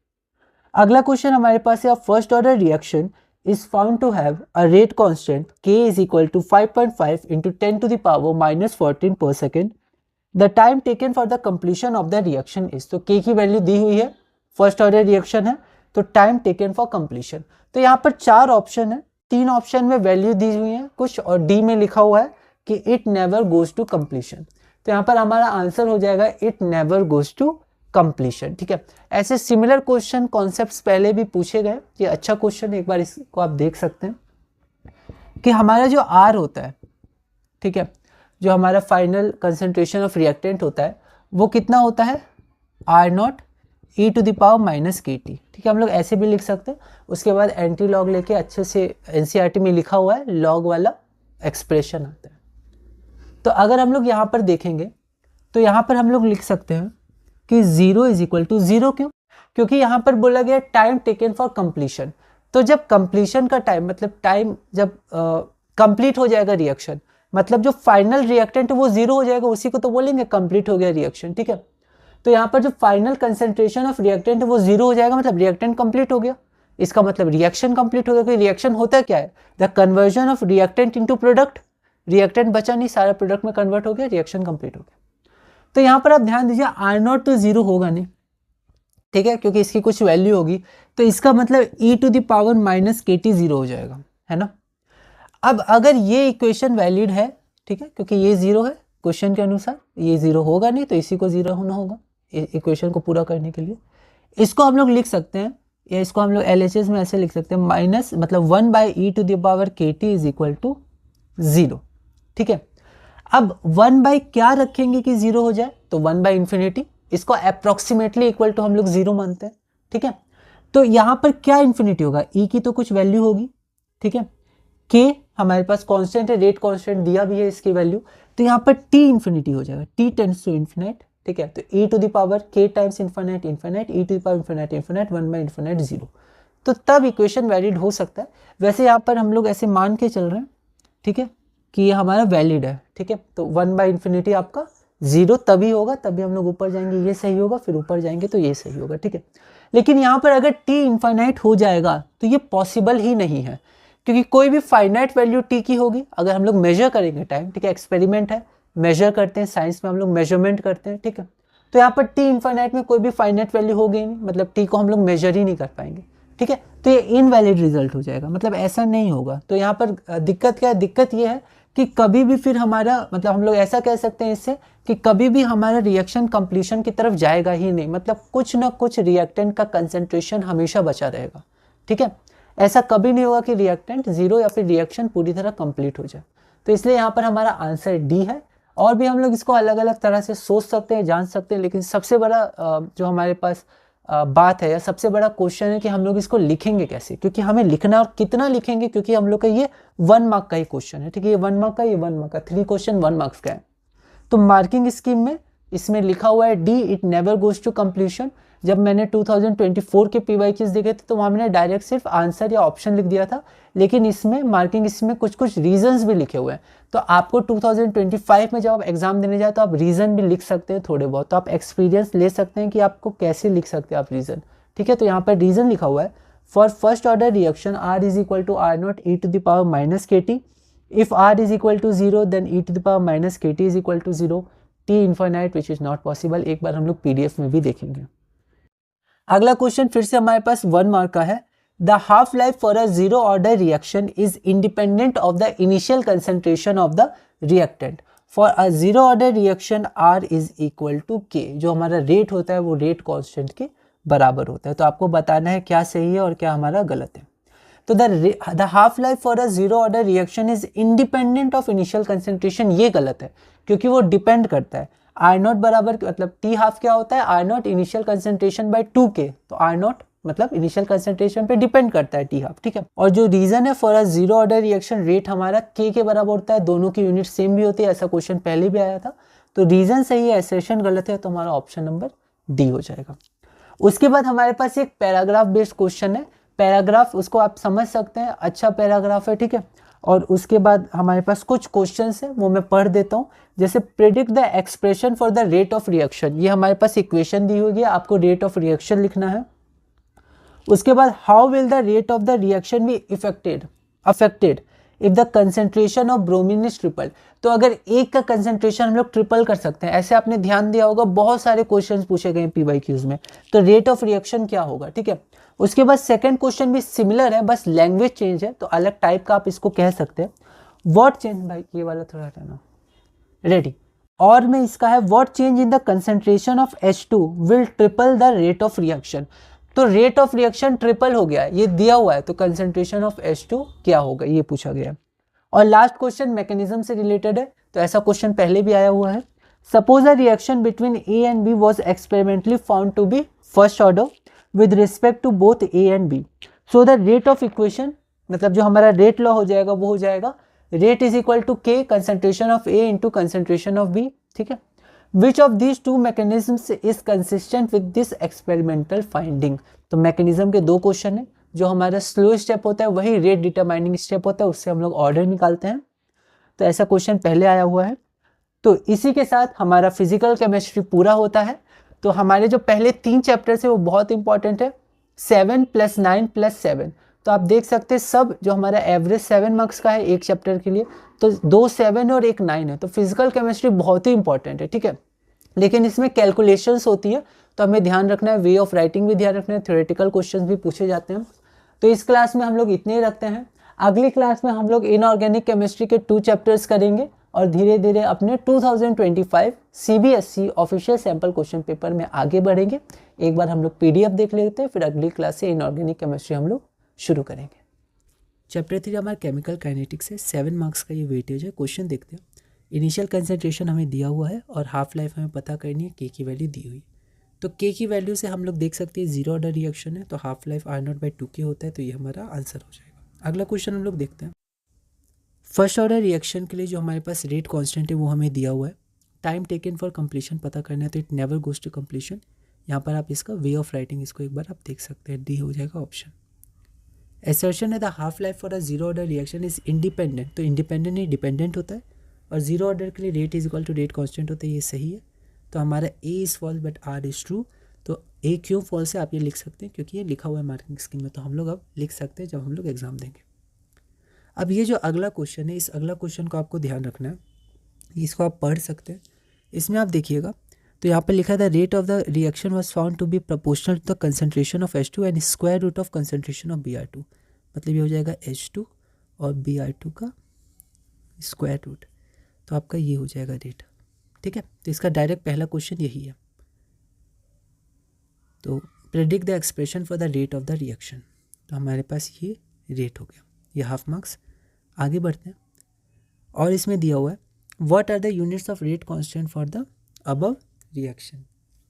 अगला क्वेश्चन हमारे पास है first order reaction is found to have a rate constant K is equal to 5.5 into 10 to the power minus 14 per second. The time taken for the completion of the reaction is, तो K की value दी हुई है, first order reaction है, तो time taken for completion. तो यहाँ पर 4 option है, 3 ऑप्शन में वैल्यू दी हुई है कुछ, और डी में लिखा हुआ है कि it never goes to completion. तो यहाँ पर हमारा आंसर हो जाएगा it never goes to completion, ठीक है। ऐसे सिमिलर क्वेश्चन कॉन्सेप्ट्स पहले भी पूछे गए, ये अच्छा क्वेश्चन है, एक बार इसको आप देख सकते हैं कि हमारा जो R होता है, ठीक है, जो हमारा फाइनल कंसंट्रेशन ऑफ रिएक्टेंट होता है वो कितना होता है, R0 e to the power minus KT, ठीक है। हम लोग ऐसे भी लिख सकते हैं। उसके बाद एंटी लॉग लेके अच्छे से NCERT में लिखा हुआ है लॉग वाला एक्सप्रेशन आता है। तो अगर हम लोग यहाँ पर देखेंगे तो यहाँ पर हम लोग लिख सकते हैं कि 0 इज इक्वल टू 0, क्यों, क्योंकि यहाँ पर बोला गया टाइम टेकन फॉर कंप्लीशन। तो जब कंप्लीशन का टाइम मतलब टाइम जब कंप्लीट हो जाएगा रिएक्शन, मतलब जो फाइनल रिएक्टेंट वो 0 हो जाएगा, उसी को तो बोलेंगे कंप्लीट हो गया रिएक्शन, ठीक है। तो यहाँ पर जो फाइनल कंसेंट्रेशन ऑफ रिएक्टेंट वो 0 हो जाएगा, मतलब रिएक्टेंट कंप्लीट हो गया, इसका मतलब रिएक्शन कंप्लीट हो गया। क्योंकि रिएक्शन होता क्या है, the conversion of reactant into product, reactant बचा नहीं, सारा प्रोडक्ट में कन्वर्ट हो गया, रिएक्शन कंप्लीट हो गया। तो यहाँ पर आप ध्यान दीजिए R0 तो 0 होगा नहीं, ठीक है, क्योंकि इसकी कुछ वैल्यू होगी, तो इसका मतलब e to the power minus KT 0 हो जाएगा, है ना। अब अगर ये इक्वेशन वैलिड है, ठीक है, क्योंकि ये 0 है क्वेश्चन के अनुसार, ये 0 होगा नहीं तो इसी को 0 होना होगा इक्वेशन को पूरा करने के लिए। इसको हम लोग लिख सकते हैं, या इसको हम लोग LHS में ऐसे लिख सकते हैं, माइनस मतलब 1/e to the power KT is equal to 0, ठीक है। अब 1 क्या रखेंगे कि 0 हो जाए, तो 1/इंफिनिटी, इसको अप्रोक्सीमेटली इक्वल टू हम लोग 0 मानते हैं, ठीक है। तो यहाँ पर क्या इंफिनिटी होगा, E की तो कुछ वैल्यू होगी, ठीक है। K हमारे पास कांस्टेंट है, रेट कांस्टेंट दिया भी है इसकी वैल्यू, तो यहाँ पर T इंफिनिटी हो जाएगा, T टेंड्स टू इन्फिनाइट, ठीक है। तो e to the power K times infinite infinite, e to the power infinite infinite, infinite 0, तो तब इक्वेशन वैलिड हो सकता है। वैसे यहाँ पर हम लोग ऐसे मान के चल रहे हैं, ठीक है, कि ये हमारा वैलिड है, ठीक है। तो 1/इंफिनिटी आपका 0 तभी होगा, तभी हम लोग ऊपर जाएंगे ये सही होगा, फिर ऊपर जाएंगे तो ये सही होगा, ठीक है। लेकिन यहाँ पर अगर t इनफाइनाइट हो जाएगा तो ये पॉसिबल ही नहीं है, क्योंकि कोई भी फाइनाइट वैल्यू t की होगी। अगर हम लोग मेजर करेंगे टाइम, ठीक है, एक्सपेरिमेंट है, मेजर करते हैं, साइंस में हम लोग मेजरमेंट करते हैं, ठीक है, तो यहाँ पर t इनफाइनाइट में कोई भी फाइनाइट वैल्यू होगी नहीं, मतलब t को हम लोग मेजर ही नहीं कर पाएंगे, ठीक है, तो ये इनवैलिड रिजल्ट हो जाएगा, मतलब ऐसा नहीं होगा। तो यहाँ पर दिक्कत क्या है, दिक्कत ये है कि कभी भी फिर हमारा, मतलब हम लोग ऐसा कह सकते हैं इससे कि कभी भी हमारा रिएक्शन कंप्लीशन की तरफ जाएगा ही नहीं, मतलब कुछ ना कुछ रिएक्टेंट का कंसंट्रेशन हमेशा बचा रहेगा, ठीक है, ऐसा कभी नहीं होगा कि रिएक्टेंट जीरो या फिर रिएक्शन पूरी तरह कंप्लीट हो जाए। तो इसलिए यहाँ पर हमारा आंसर डी है। और भी हम लोग इसको अलग अलग तरह से सोच सकते हैं, जान सकते हैं, लेकिन सबसे बड़ा जो हमारे पास बात है या सबसे बड़ा क्वेश्चन है कि हम लोग इसको लिखेंगे कैसे, क्योंकि हमें लिखना, और कितना लिखेंगे, क्योंकि हम लोग का ये 1 मार्क का ही क्वेश्चन है, ठीक है, ये 1 मार्क का, ये 1 मार्क का, 3 क्वेश्चन 1 मार्क्स का है। तो मार्किंग स्कीम में इसमें लिखा हुआ है D, it never goes to completion. जब मैंने 2024 के PYQs देखे थे तो वहाँ मैंने डायरेक्ट सिर्फ आंसर या ऑप्शन लिख दिया था, लेकिन इसमें मार्किंग इसमें कुछ कुछ रीजंस भी लिखे हुए हैं। तो आपको 2025 में जब आप एग्जाम देने जाए तो आप रीजन भी लिख सकते हैं थोड़े बहुत, तो आप एक्सपीरियंस ले सकते हैं कि आपको कैसे लिख सकते हैं आप रीजन, ठीक है। तो यहाँ पर रीजन लिखा हुआ है, for first order reaction R is equal to R0 e to the power minus KT, if R is equal to 0 then e to the power minus KT is equal to 0, T infinite which is not possible. एक बार हम लोग PDF में भी देखेंगे। अगला question फिर से हमारे पास 1 मार्क का है, the half life for a zero order reaction is independent of the initial concentration of the reactant for a zero order reaction R is equal to K। जो हमारा रेट होता है वो रेट कांस्टेंट के बराबर होता है। तो आपको बताना है क्या सही है और क्या हमारा गलत है। तो the half life for a zero order reaction is independent of initial concentration, ये गलत है, क्योंकि वो डिपेंड करता है। R0 बराबर, मतलब T हाफ क्या होता है, R0 initial concentration bye 2K, तो R0 मतलब इनिशियल कंसंट्रेशन पे डिपेंड करता है T हाफ, ठीक है। और जो रीजन है for a zero order reaction, rate हमारा K के बराबर होता है, दोनों की यूनिट सेम भी होती है, ऐसा क्वेश्चन पहले भी आया था। तो रीजन सही है, एसर्शन गलत है, तो हमारा ऑप्शन नंबर डी हो जाएगा। उसके बाद हमारे पास एक पैराग्राफ बेस्ड क्वेश्चन है। पैराग्राफ उसको आप समझ सकते हैं, अच्छा पैराग्राफ है, ठीक है। और उसके बाद हमारे पास कुछ क्वेश्चंस हैं, वो मैं पढ़ देता हूँ। जैसे predict the expression for the rate of reaction, ये हमारे पास इक्वेशन दी हुई है, आपको रेट ऑफ रिएक्शन लिखना है। उसके बाद how will the rate of the reaction be affected if the concentration of bromine is triple. तो अगर एक का कंसेंट्रेशन हम लोग ट्रिपल कर सकते हैं, ऐसे आपने ध्यान दिया होगा, बहुत सारे क्वेश्चन पूछे गए PYQs में, तो रेट ऑफ रिएक्शन क्या होगा, ठीक है। उसके बाद सेकंड क्वेश्चन भी सिमिलर है, बस लैंग्वेज चेंज है, तो अलग टाइप का आप इसको कह सकते हैं। व्हाट चेंज, भाई ये वाला थोड़ा हटाना, रेडी। और में इसका है what change in the concentration of H2 will triple the rate of reaction. तो रेट ऑफ रिएक्शन ट्रिपल हो गया है, ये दिया हुआ है, तो कंसेंट्रेशन ऑफ H2 क्या होगा, ये पूछा गया है। और लास्ट क्वेश्चन मैकेनिज्म से रिलेटेड है, तो ऐसा क्वेश्चन पहले भी आया हुआ है। Suppose a reaction between A and B was experimentally found to be first order with respect to both A and B, so the rate of equation, मतलब जो हमारा रेट लॉ हो जाएगा वो हो जाएगा rate is equal to K concentration of A into concentration of B, ठीक है। Which of these two mechanisms is consistent with this experimental finding. तो मैकेनिज्म के दो क्वेश्चन है, जो हमारा स्लो स्टेप होता है वही रेट डिटरमाइनिंग स्टेप होता है, उससे हम लोग ऑर्डर निकालते हैं। तो ऐसा क्वेश्चन पहले आया हुआ है। तो इसी के साथ हमारा फिजिकल केमिस्ट्री पूरा होता है। तो हमारे जो पहले 3 चैप्टर्स है वो बहुत इंपॉर्टेंट है, 7 + 9 + 7। तो आप देख सकते हैं सब जो हमारा एवरेज 7 मार्क्स का है एक चैप्टर के लिए, तो 2 7 और 1 9 है। तो फिजिकल केमिस्ट्री बहुत ही इंपॉर्टेंट है, ठीक है। लेकिन इसमें कैलकुलेशंस होती है, तो हमें ध्यान रखना है, वे ऑफ राइटिंग भी ध्यान रखना है, थ्योरेटिकल क्वेश्चंस भी पूछे जाते हैं। तो इस क्लास में हम लोग इतने ही रखते हैं। अगली क्लास में हम लोग इनऑर्गेनिक केमिस्ट्री के 2 चैप्टर्स करेंगे और धीरे धीरे अपने 2025 CBSE official sample question paper में आगे बढ़ेंगे। एक बार हम लोग PDF देख लेते हैं, फिर अगली क्लास से इनऑर्गेनिक केमिस्ट्री हम लोग शुरू करेंगे। चैप्टर 3 हमारा केमिकल काइनेटिक्स है, 7 मार्क्स का ये वेटेज है। क्वेश्चन देखते हैं। इनिशियल कंसंट्रेशन हमें दिया हुआ है और हाफ लाइफ हमें पता करनी है, K की वैल्यू दी हुई। तो K की वैल्यू से हम लोग देख सकते हैं जीरो ऑर्डर रिएक्शन है, तो हाफ लाइफ R0/2K होता है, तो ये हमारा आंसर हो जाएगा। अगला क्वेश्चन हम लोग देखते हैं। फर्स्ट ऑर्डर रिएक्शन के लिए जो हमारे पास रेट कांस्टेंट है वो हमें दिया हुआ है। टाइम टेकन फॉर कंप्लीशन पता करना है, तो it never goes to completion. यहाँ पर आप इसका वे ऑफ राइटिंग इसको एक बार आप देख सकते हैं, डी हो जाएगा ऑप्शन। एसर्शन है the half life for a zero order reaction is independent, तो इंडिपेंडेंट नहीं डिपेंडेंट होता है, और जीरो ऑर्डर के लिए rate is equal to rate constant होता है, ये सही है। तो हमारा A is false but R is true. तो ए क्यों फॉल्स है आप ये लिख सकते हैं क्योंकि ये लिखा हुआ है मार्किंग स्कीम में, तो हम लोग अब लिख सकते हैं जब हम लोग एग्ज़ाम देंगे। अब ये जो अगला क्वेश्चन है, इस अगला क्वेश्चन को आपको ध्यान रखना है, इसको आप पढ़ सकते हैं। इसमें आप देखिएगा तो यहाँ पर लिखा था rate of the reaction was found to be proportional to the concentration of H2 and square root of concentration of Br2। मतलब ये हो जाएगा H2 और Br2 का स्क्वायर रूट, तो आपका ये हो जाएगा रेट। ठीक है, तो इसका डायरेक्ट पहला क्वेश्चन यही है। तो predict the expression for the rate of the reaction, तो हमारे पास ये रेट हो गया, ये हाफ मार्क्स। आगे बढ़ते हैं और इसमें दिया हुआ है what are the units of rate constant for the above reaction.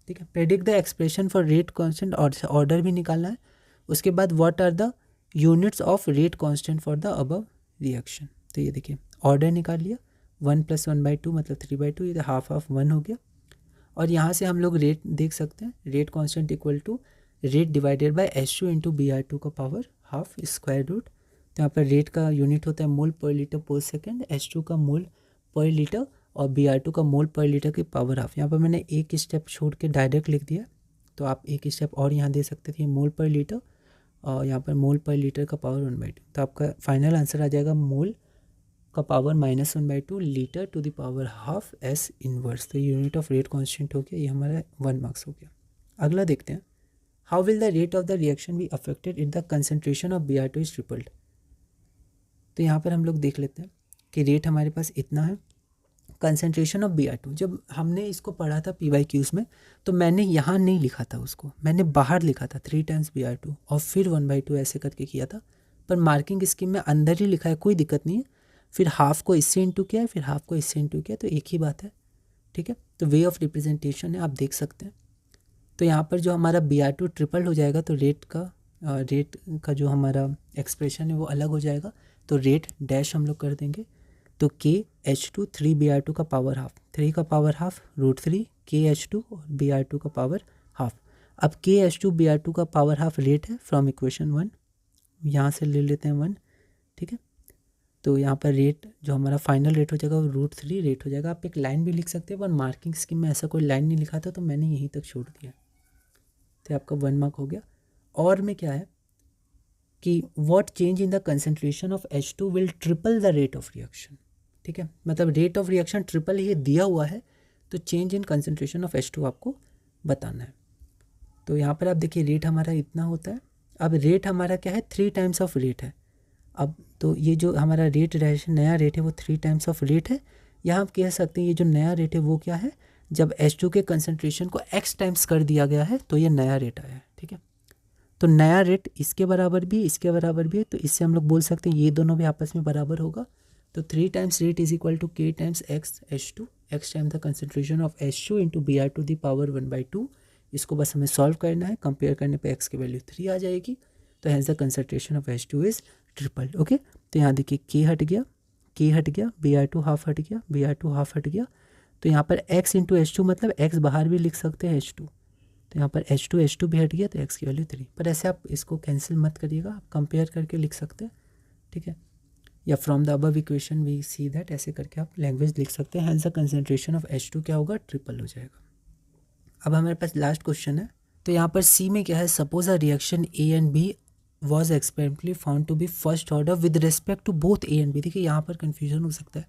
ठीक है, predict the expression for rate constant और ऑर्डर भी निकालना है। उसके बाद what are the units of rate constant for the above reaction. तो ये देखिए ऑर्डर निकाल लिया, 1 + 1/2 मतलब 3/2, ये हाफ ऑफ 1 हो गया। और यहाँ से हम लोग रेट देख सकते हैं, rate constant equal to rate divided by H2 into Br2 का पावर हाफ स्क्वायर रूट। तो यहाँ पर रेट का यूनिट होता है मोल पर लीटर पर सेकेंड, H2 का मोल पर लीटर और Br2 का मोल पर लीटर की पावर हाफ। यहाँ पर मैंने एक स्टेप छोड़ के डायरेक्ट लिख दिया, तो आप एक स्टेप और यहाँ दे सकते थे, मोल पर लीटर और यहाँ पर मोल पर लीटर का पावर 1/2। तो आपका फाइनल आंसर आ जाएगा मोल का power -1/2 litre to the power half S inverse. तो यूनिट ऑफ रेट कांस्टेंट हो गया, ये हमारा 1 मार्क्स हो गया। अगला देखते हैं, how will the rate of the reaction be affected if the concentration of Br2 is tripled. तो यहाँ पर हम लोग देख लेते हैं कि रेट हमारे पास इतना है, कंसंट्रेशन ऑफ Br2। जब हमने इसको पढ़ा था PYQs में तो मैंने यहाँ नहीं लिखा था उसको, मैंने बाहर लिखा था 3 टाइम्स Br2 और फिर 1/2 ऐसे करके किया था, पर मार्किंग स्कीम में अंदर ही लिखा है, कोई दिक्कत नहीं है। फिर हाफ को इससे इंटू किया है, फिर हाफ को इससे इंटू किया, तो एक ही बात है। ठीक है, तो वे ऑफ रिप्रेजेंटेशन है, आप देख सकते हैं। तो यहाँ पर जो हमारा Br2 ट्रिपल हो जाएगा तो रेट का जो हमारा एक्सप्रेशन है वो अलग हो जाएगा, तो रेट डैश हम लोग कर देंगे। तो KH2 3 Br2 का पावर हाफ, 3 का पावर हाफ √3 KH2 और Br2 का पावर हाफ। अब KH2 Br2 का पावर हाफ रेट है फ्रॉम इक्वेशन 1, यहाँ से ले लेते हैं 1। ठीक है, तो यहाँ पर रेट जो हमारा फाइनल रेट हो जाएगा वो √3 रेट हो जाएगा। आप एक लाइन भी लिख सकते हैं, पर मार्किंग स्कीम में ऐसा कोई लाइन नहीं लिखा था तो मैंने यहीं तक छोड़ दिया, तो आपका 1 मार्क हो गया। और में क्या है कि what change in the concentration of H2 will triple the rate of reaction. ठीक है, मतलब रेट ऑफ रिएक्शन ट्रिपल ये दिया हुआ है, तो change in concentration of H2 आपको बताना है। तो यहाँ पर आप देखिए रेट हमारा इतना होता है। अब रेट हमारा क्या है, 3 टाइम्स ऑफ रेट है। अब तो ये जो हमारा रेट नया रेट है वो 3 टाइम्स ऑफ रेट है। यहाँ आप कह सकते हैं ये जो नया रेट है वो क्या है, जब H2 के कंसंट्रेशन को x टाइम्स कर दिया गया है तो ये नया रेट आया है। ठीक है, तो नया रेट इसके बराबर भी इसके बराबर भी है, तो इससे हम लोग बोल सकते हैं ये दोनों भी आपस में बराबर होगा। तो 3 times rate is equal to K times x H2, x time the concentration of H2 into Br2 the power 1/2। इसको बस हमें सॉल्व करना है, कंपेयर करने पे x की वैल्यू 3 आ जाएगी, तो has the concentration of H2 is tripled. Okay, तो यहाँ देखिए K हट गया, Br2 हाफ हट गया, Br2 हाफ हट गया। तो यहाँ पर x इंटू H2 मतलब x बाहर भी लिख सकते हैं H2, तो यहाँ पर H2 भी हट गया, तो x की वैल्यू 3। पर ऐसे आप इसको कैंसिल मत करिएगा, आप कंपेयर करके लिख सकते हैं। ठीक है, या from the above equation we see that, ऐसे करके आप लैंग्वेज लिख सकते हैं। Hence the concentration of H2 क्या होगा, ट्रिपल हो जाएगा। अब हमारे पास लास्ट क्वेश्चन है, तो यहाँ पर C में क्या है, suppose a reaction A and B was experimentally found to be first order with respect to both A and B। देखिए यहाँ पर कन्फ्यूजन हो सकता है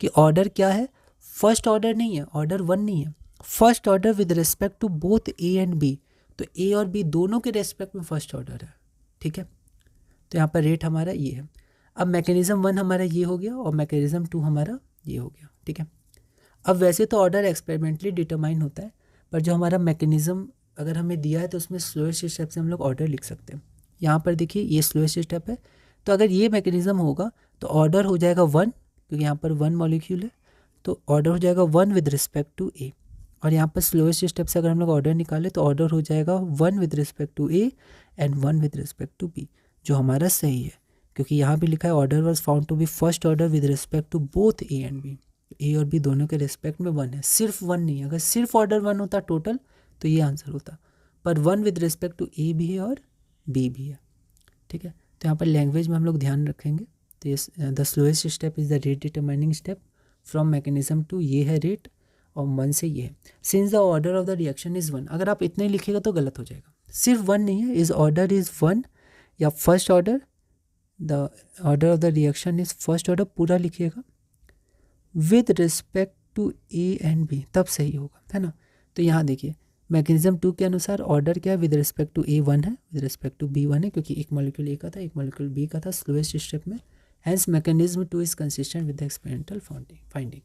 कि ऑर्डर क्या है, फर्स्ट ऑर्डर नहीं है, ऑर्डर 1 नहीं है, first order with respect to both A and B। तो A और B दोनों के रिस्पेक्ट में फर्स्ट ऑर्डर है। ठीक है, तो यहाँ पर रेट हमारा ये है। अब मैकेनिज्म 1 हमारा ये हो गया और मैकेनिज्म 2 हमारा ये हो गया। ठीक है, अब वैसे तो ऑर्डर एक्सपेरिमेंटली डिटरमाइन होता है, पर जो हमारा मैकेनिज्म अगर हमें दिया है तो उसमें स्लोएस्ट स्टेप से हम लोग ऑर्डर लिख सकते हैं। यहाँ पर देखिए ये स्लोएस्ट स्टेप है, तो अगर ये मैकेनिज्म होगा तो ऑर्डर हो जाएगा 1, क्योंकि यहाँ पर 1 मॉलिक्यूल है, तो ऑर्डर हो जाएगा 1 विद रिस्पेक्ट टू A। और यहाँ पर स्लोएस्ट स्टेप से अगर हम लोग ऑर्डर निकालें तो ऑर्डर हो जाएगा 1 with respect to A and 1 with respect to B, जो हमारा सही है, क्योंकि यहाँ भी लिखा है order was found to be first order with respect to both A and B। A और B दोनों के रिस्पेक्ट में 1 है, सिर्फ 1 नहीं है। अगर सिर्फ ऑर्डर 1 होता टोटल तो ये आंसर होता, पर 1 विद रिस्पेक्ट टू A भी है और B भी है। ठीक है, तो यहाँ पर लैंग्वेज में हम लोग ध्यान रखेंगे। तो ये the slowest step is the rate determining step from mechanism two, ये है रेट, और 1 से ये है। Since the order of the reaction is 1, अगर आप इतना ही लिखिएगा तो गलत हो जाएगा। सिर्फ 1 नहीं है, इज ऑर्डर इज़ 1 या first order, the order of the reaction is first order पूरा लिखिएगा with respect to A and B, तब सही होगा, है ना। तो यहाँ देखिए मैकेनिज्म 2 के अनुसार ऑर्डर क्या है, विद रिस्पेक्ट टू ए 1 है, विद रिस्पेक्ट टू बी 1 है, क्योंकि एक मॉलिक्यूल ए का था एक मॉलिक्यूल बी का था स्लोएस्ट स्टेप में। Hence mechanism 2 is consistent with the experimental finding.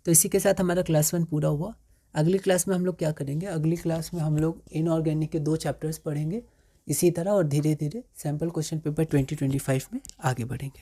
तो इसी के साथ हमारा क्लास 1 पूरा हुआ। अगली क्लास में हम लोग क्या करेंगे, अगली क्लास में हम लोग इनऑर्गेनिक के 2 चैप्टर्स पढ़ेंगे इसी तरह, और धीरे धीरे सैम्पल क्वेश्चन पेपर 2025 में आगे बढ़ेंगे।